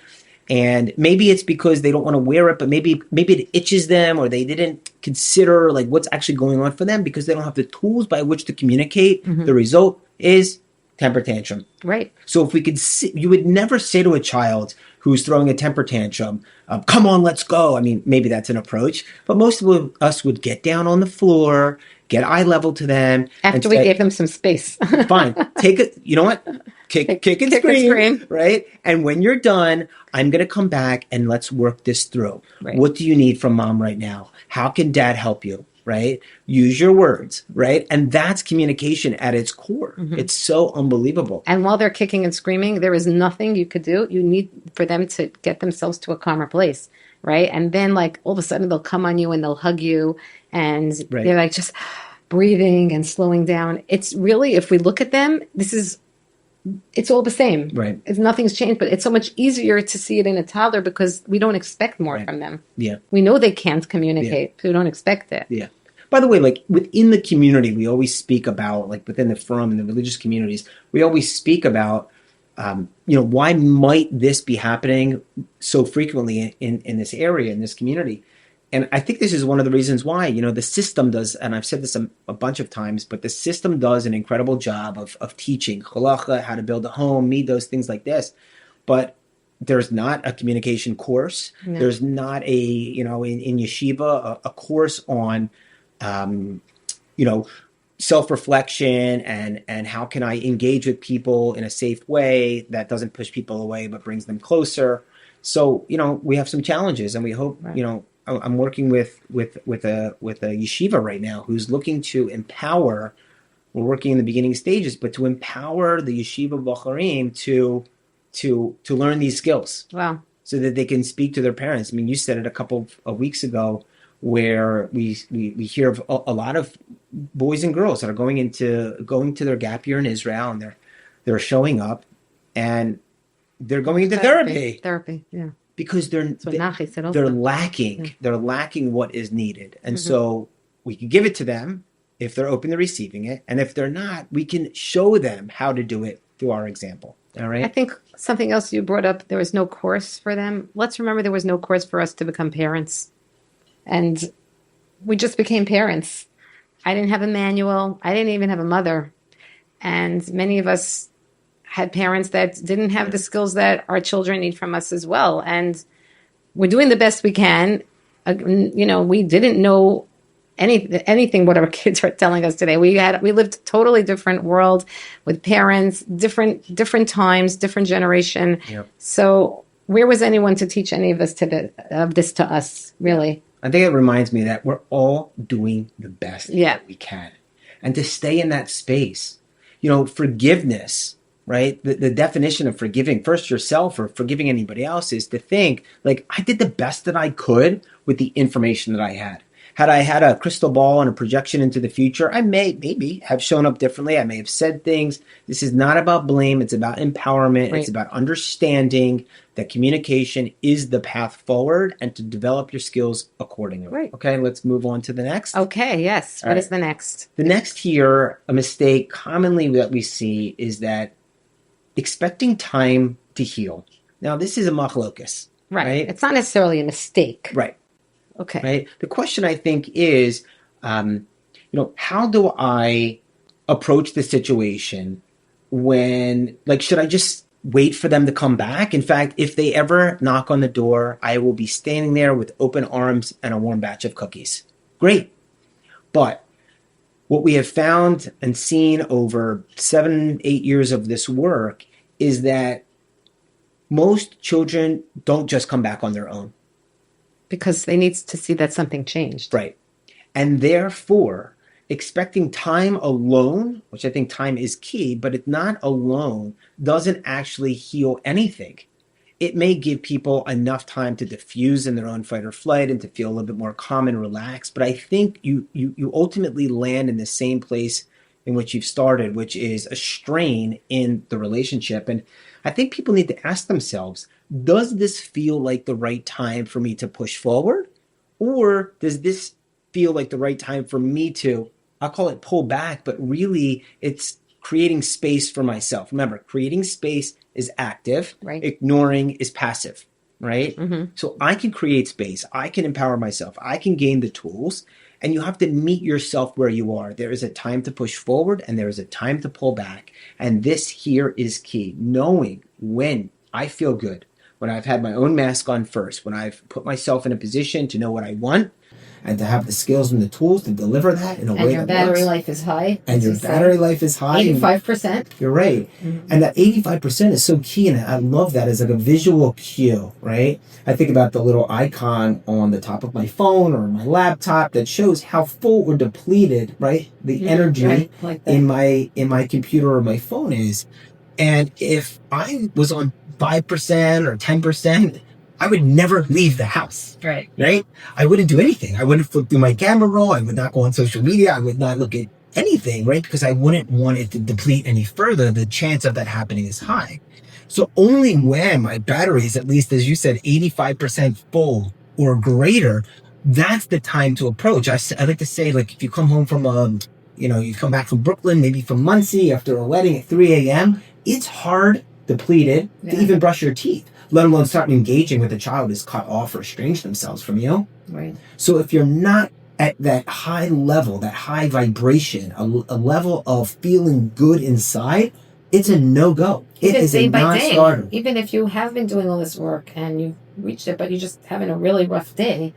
and maybe it's because they don't want to wear it, but maybe it itches them, or they didn't consider like what's actually going on for them because they don't have the tools by which to communicate. Mm-hmm. The result is temper tantrum. Right. So if we could you would never say to a child who's throwing a temper tantrum, come on, let's go. I mean, maybe that's an approach, but most of us would get down on the floor, get eye level to them. After we gave them some space. Fine. Take it. You know what? Kick and scream. Right. And when you're done, I'm going to come back and let's work this through. Right. What do you need from mom right now? How can dad help you? Right? Use your words, right? And that's communication at its core. Mm-hmm. It's so unbelievable. And while they're kicking and screaming, there is nothing you could do. You need for them to get themselves to a calmer place. right? And then like all of a sudden they'll come on you and they'll hug you and Right. they're like just breathing and slowing down. It's really, if we look at them, it's all the same. Right. Nothing's changed, but it's so much easier to see it in a toddler because we don't expect more Right. from them. Yeah. We know they can't communicate. So we don't expect it. Yeah. By the way, like within the community, we always speak about, like within the firm and the religious communities, we always speak about, why might this be happening so frequently in this area, in this community? And I think this is one of the reasons why, the system does, and I've said this a bunch of times, but the system does an incredible job of teaching halacha, how to build a home, those things like this. But there's not a communication course. No. There's not in yeshiva, a course on, self-reflection and how can I engage with people in a safe way that doesn't push people away but brings them closer. So, we have some challenges, and we hope, Right. I'm working with a yeshiva right now who's looking to empower. We're working in the beginning stages, but to empower the yeshiva bocharim to learn these skills. Wow. So that they can speak to their parents. I mean, you said it a couple of weeks ago, where we hear of a lot of boys and girls that are going to their gap year in Israel, and they're showing up, and they're going into Therapy, yeah. Because they're lacking. Yeah. They're lacking what is needed, and so we can give it to them if they're open to receiving it, and if they're not, we can show them how to do it through our example. All right. I think something else you brought up, there was no course for them. Let's remember there was no course for us to become parents. And we just became parents. I didn't have a manual. I didn't even have a mother. And many of us had parents that didn't have the skills that our children need from us as well. And we're doing the best we can. We didn't know anything what our kids are telling us today. We lived a totally different world with parents, different times, different generation. Yep. So where was anyone to teach any of us this to us, really? I think it reminds me that we're all doing the best that we can. And to stay in that space, forgiveness, right? The definition of forgiving first yourself or forgiving anybody else is to think, like, I did the best that I could with the information that I had. Had I had a crystal ball and a projection into the future, I maybe have shown up differently. I may have said things. This is not about blame. It's about empowerment. Right. It's about understanding that communication is the path forward and to develop your skills accordingly. Right. Okay, let's move on to the next. Okay, yes. What is the next? The next here, a mistake commonly that we see is that expecting time to heal. Now, this is a machlokas. Right? It's not necessarily a mistake. Right. Okay. Right. The question, I think, is, how do I approach the situation when, should I just wait for them to come back? In fact, if they ever knock on the door, I will be standing there with open arms and a warm batch of cookies. Great. But what we have found and seen over 7-8 years of this work is that most children don't just come back on their own. Because they need to see that something changed. Right. And therefore, expecting time alone, which I think time is key, but it's not alone, doesn't actually heal anything. It may give people enough time to diffuse in their own fight or flight and to feel a little bit more calm and relaxed. But I think you ultimately land in the same place in which you've started, which is a strain in the relationship. And I think people need to ask themselves, does this feel like the right time for me to push forward? Or does this feel like the right time for me to, I'll call it pull back, but really it's creating space for myself. Remember, creating space is active, right? Ignoring is passive, right? Mm-hmm. So I can create space. I can empower myself. I can gain the tools. And you have to meet yourself where you are. There is a time to push forward and there is a time to pull back. And this here is key. Knowing when I feel good, when I've had my own mask on first, when I've put myself in a position to know what I want and to have the skills and the tools to deliver that in a way that works. And your battery life is high. And your battery life is high. 85%. You're right. Mm-hmm. And that 85% is so key. And I love that as like a visual cue, right? I think about the little icon on the top of my phone or my laptop that shows how full or depleted, right? The energy like in my computer or my phone is. And if I was on 5% or 10%, I would never leave the house. Right? I wouldn't do anything. I wouldn't flip through my camera roll. I would not go on social media. I would not look at anything, right? Because I wouldn't want it to deplete any further. The chance of that happening is high. So only when my battery is, at least as you said, 85% full or greater, that's the time to approach. I like to say, like, if you come home from you come back from Brooklyn, maybe from Muncie after a wedding at 3 a.m., it's hard, depleted, to even brush your teeth, let alone start engaging with a child who's cut off or estranged themselves from you. Right. So if you're not at that high level, that high vibration, a level of feeling good inside, it's a no-go. It is a non-starter. Even if you have been doing all this work and you've reached it, but you're just having a really rough day,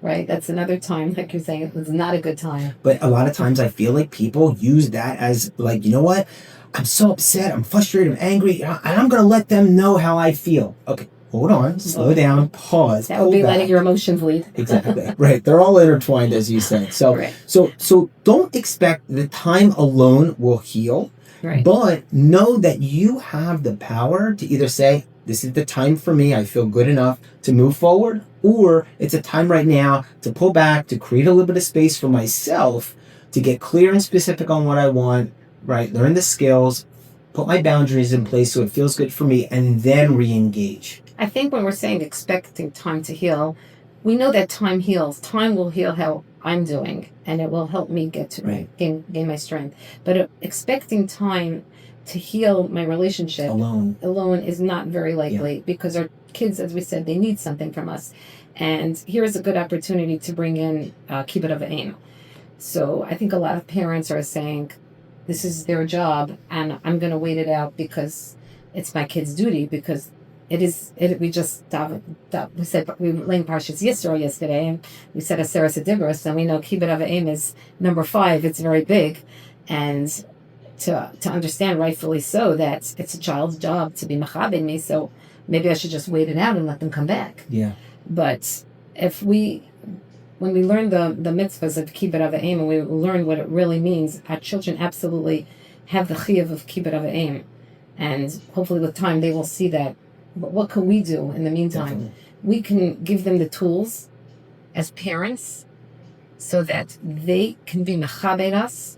right? That's another time, like you're saying, it's not a good time. But a lot of times I feel like people use that as like, you know what? I'm so upset, I'm frustrated, I'm angry, and I'm going to let them know how I feel. Okay, hold on, slow down, pause. That would be letting your emotions lead. Exactly, right. They're all intertwined, as you said. So, right. so don't expect the time alone will heal, right. But know that you have the power to either say, this is the time for me, I feel good enough to move forward, or it's a time right now to pull back, to create a little bit of space for myself, to get clear and specific on what I want, right? Learn the skills, put my boundaries in place so it feels good for me, and then re-engage. I think when we're saying expecting time to heal, we know that time heals. Time will heal how I'm doing, and it will help me get to gain my strength. But expecting time to heal my relationship alone is not very likely, because our kids, as we said, they need something from us. And here is a good opportunity to bring in kibbud of aim. So I think a lot of parents are saying, this is their job, and I'm going to wait it out because it's my kid's duty, because we said we learned Parshas Yisro yesterday, and we said Aseres Adibros, and we know kibbud of aim is number 5. It's very big, and to understand rightfully so that it's a child's job to be mechabed me, so maybe I should just wait it out and let them come back. Yeah. But when we learn the mitzvahs of kibbud of aim, and we learn what it really means, our children absolutely have the chiyuv of kibbud of aim, and hopefully with time they will see that. But what can we do in the meantime? Definitely. We can give them the tools as parents so that they can be mechabed us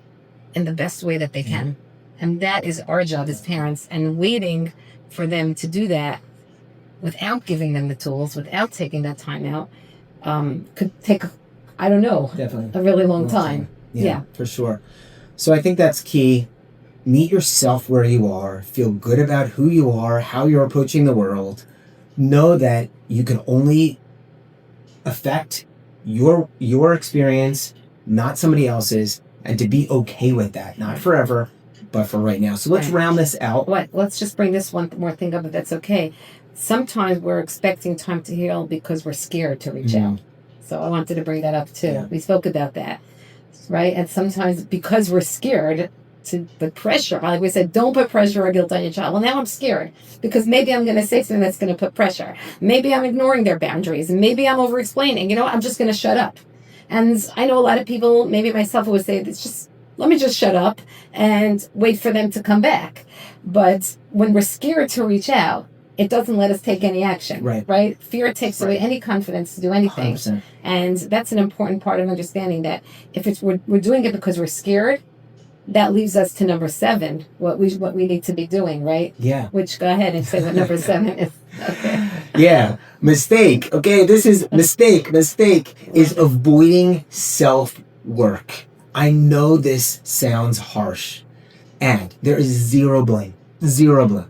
in the best way that they can. And that is our job as parents, and waiting for them to do that without giving them the tools, without taking that time out, could take, definitely a really long time. Yeah, for sure. So I think that's key. Meet yourself where you are. Feel good about who you are, how you're approaching the world. Know that you can only affect your experience, not somebody else's, and to be okay with that. Not forever, but for right now. So let's round this out. Let's just bring this one more thing up, if that's okay. Sometimes we're expecting time to heal because we're scared to reach out. So I wanted to bring that up too. Yeah. We spoke about that, right? And sometimes because we're scared to put pressure, like we said, don't put pressure or guilt on your child. Well, now I'm scared because maybe I'm going to say something that's going to put pressure. Maybe I'm ignoring their boundaries, and maybe I'm over-explaining. I'm just going to shut up. And I know a lot of people, maybe myself, would say, let me just shut up and wait for them to come back. But when we're scared to reach out, it doesn't let us take any action. Right? Fear takes away any confidence to do anything. 100%. And that's an important part of understanding that if we're doing it because we're scared, that leaves us to number 7, what we need to be doing, right? Yeah. Which, go ahead and say what number 7 is. Okay. Yeah. Mistake. Okay, this is mistake. Mistake is avoiding self-work. I know this sounds harsh, and there is zero blame. Zero blame.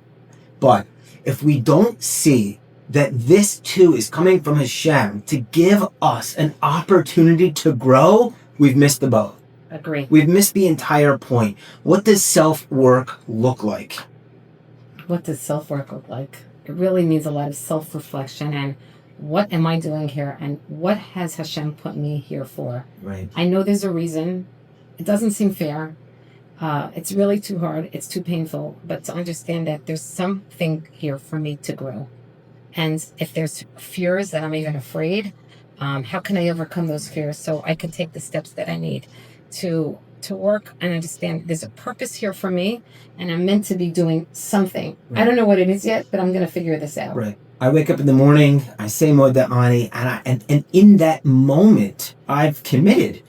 But if we don't see that this too is coming from Hashem to give us an opportunity to grow, we've missed the boat. Agree. We've missed the entire point. What does self-work look like? What does self-work look like? It really means a lot of self-reflection and what am I doing here and what has Hashem put me here for? Right. I know there's a reason. It doesn't seem fair. It's really too hard. It's too painful. But to understand that there's something here for me to grow. And if there's fears that I'm even afraid, how can I overcome those fears so I can take the steps that I need to to work and understand there's a purpose here for me, and I'm meant to be doing something. Right. I don't know what it is yet, but I'm going to figure this out. Right. I wake up in the morning, I say Moda Ani, and in that moment, I've committed.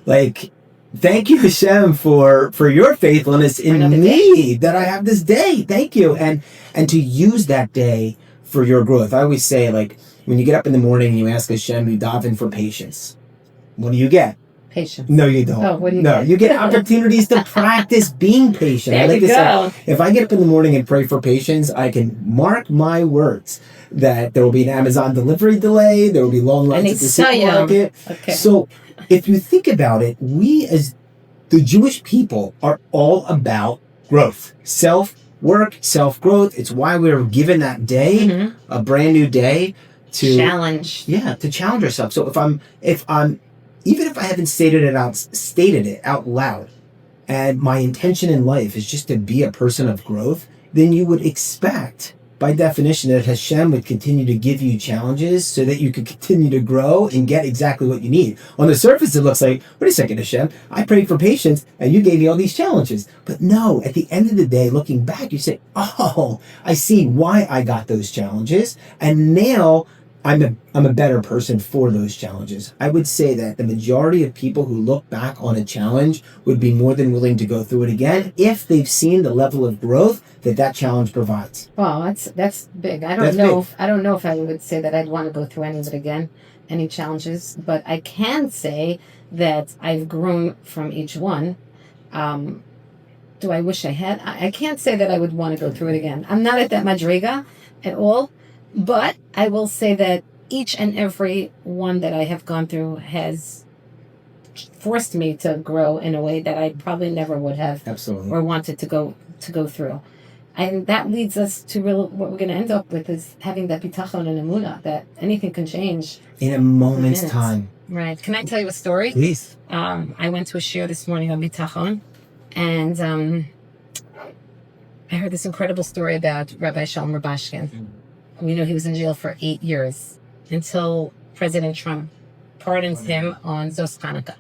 Like, thank you, Hashem, for your faithfulness in me, that I have this day. Thank you. And to use that day for your growth. I always say, like, when you get up in the morning and you ask Hashem, you daven for patience. What do you get? Patience. No, you don't. Oh, what do you get? You get opportunities to practice being patient. There I like you to go. say, if I get up in the morning and pray for patience, I can mark my words that there will be an Amazon delivery delay, there will be long lines at the supermarket. Okay. So if you think about it, we as the Jewish people are all about growth, self-work, self-growth. It's why we were given that day, a brand new day to challenge. Yeah, to challenge ourselves. So if I'm even if I haven't stated it out loud, and my intention in life is just to be a person of growth, then you would expect, by definition, that Hashem would continue to give you challenges so that you could continue to grow and get exactly what you need. On the surface, it looks like, wait a second, Hashem, I prayed for patience and you gave me all these challenges. But no, at the end of the day, looking back, you say, oh, I see why I got those challenges. And now I'm a better person for those challenges. I would say that the majority of people who look back on a challenge would be more than willing to go through it again if they've seen the level of growth that challenge provides. Wow, that's big. I don't know if I would say that I'd want to go through any of it again, any challenges, but I can say that I've grown from each one. Do I wish I had? I can't say that I would want to go through it again. I'm not at that madriga at all. But I will say that each and every one that I have gone through has forced me to grow in a way that I probably never would have or wanted to go through. And that leads us to what we're going to end up with is having that bitachon and emunah, that anything can change. In a moment's time. Right. Can I tell you a story? Please. I went to a shiur this morning on bitachon, and I heard this incredible story about Rabbi Shalom Rabashkin. We know he was in jail for 8 years until President Trump pardons him on Zos Hanukkah.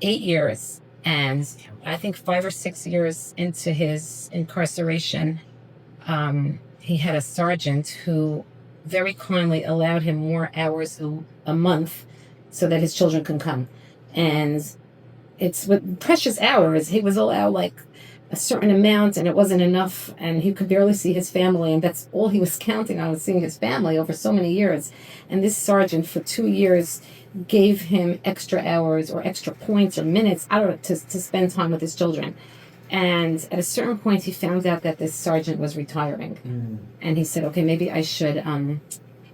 8 years. And I think 5 or 6 years into his incarceration, he had a sergeant who very kindly allowed him more hours a month so that his children can come. And it's with precious hours. He was allowed like a certain amount, and it wasn't enough, and he could barely see his family, and that's all he was counting on, was seeing his family over so many years. And this sergeant for 2 years gave him extra hours or extra points or minutes, I don't know, to spend time with his children. And at a certain point, he found out that this sergeant was retiring. And he said, okay, maybe I should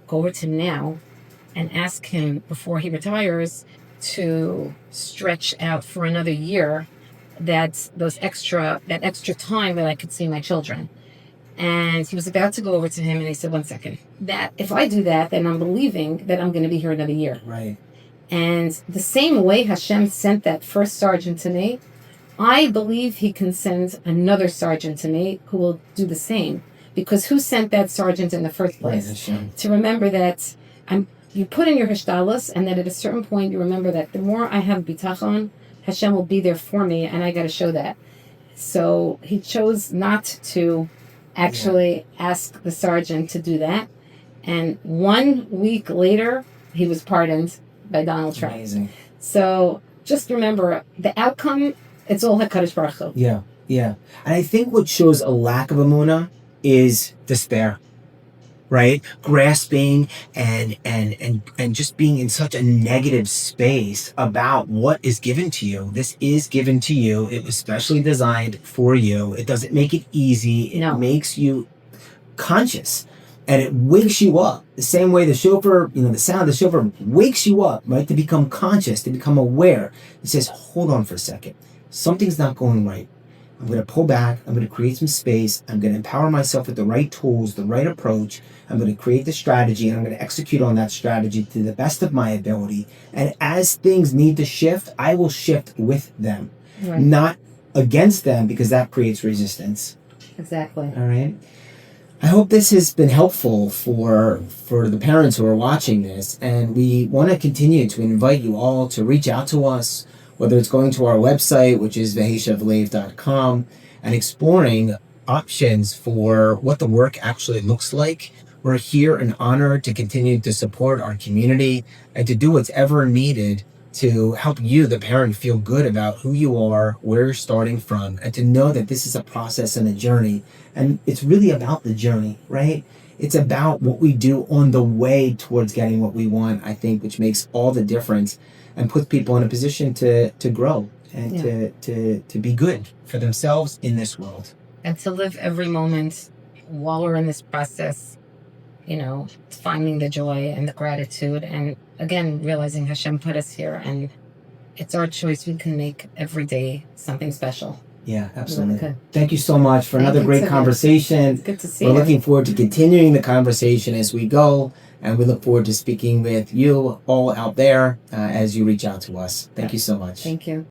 go over to him now and ask him before he retires to stretch out for another year that extra time that I could see my children. And he was about to go over to him, and he said, 1 second, that if I do that, then I'm believing that I'm going to be here another year. Right. And the same way Hashem sent that first sergeant to me, I believe he can send another sergeant to me who will do the same. Because who sent that sergeant in the first place? Right, to remember that you put in your hishtalus, and that at a certain point you remember that the more I have bitachon, Hashem will be there for me, and I got to show that. So he chose not to actually ask the sergeant to do that. And 1 week later, he was pardoned by Donald Trump. Amazing. So just remember, the outcome, it's all HaKadosh Baruch Hu. Yeah. And I think what shows a lack of emunah is despair. Right? Grasping and just being in such a negative space about what is given to you. This is given to you. It was specially designed for you. It doesn't make it easy. It makes you conscious, and it wakes you up. The same way the shofar, the sound of the shofar wakes you up, right? To become conscious, to become aware. It says, hold on for a second. Something's not going right. I'm going to pull back. I'm going to create some space. I'm going to empower myself with the right tools, the right approach. I'm going to create the strategy, and I'm going to execute on that strategy to the best of my ability. And as things need to shift, I will shift with them, not against them, because that creates resistance. Exactly. All right. I hope this has been helpful for the parents who are watching this, and we want to continue to invite you all to reach out to us whether it's going to our website, which is v'heishivlev.com, and exploring options for what the work actually looks like. We're here and honored to continue to support our community and to do what's ever needed to help you, the parent, feel good about who you are, where you're starting from, and to know that this is a process and a journey. And it's really about the journey, right? It's about what we do on the way towards getting what we want, I think, which makes all the difference and puts people in a position to grow and to be good for themselves in this world. And to live every moment while we're in this process, finding the joy and the gratitude, and again, realizing Hashem put us here, and it's our choice. We can make every day something special. Yeah, absolutely. Really. Thank you so much for another great conversation. It's good to see you. We're looking forward to continuing the conversation as we go, and we look forward to speaking with you all out there as you reach out to us. Thank you so much. Thank you.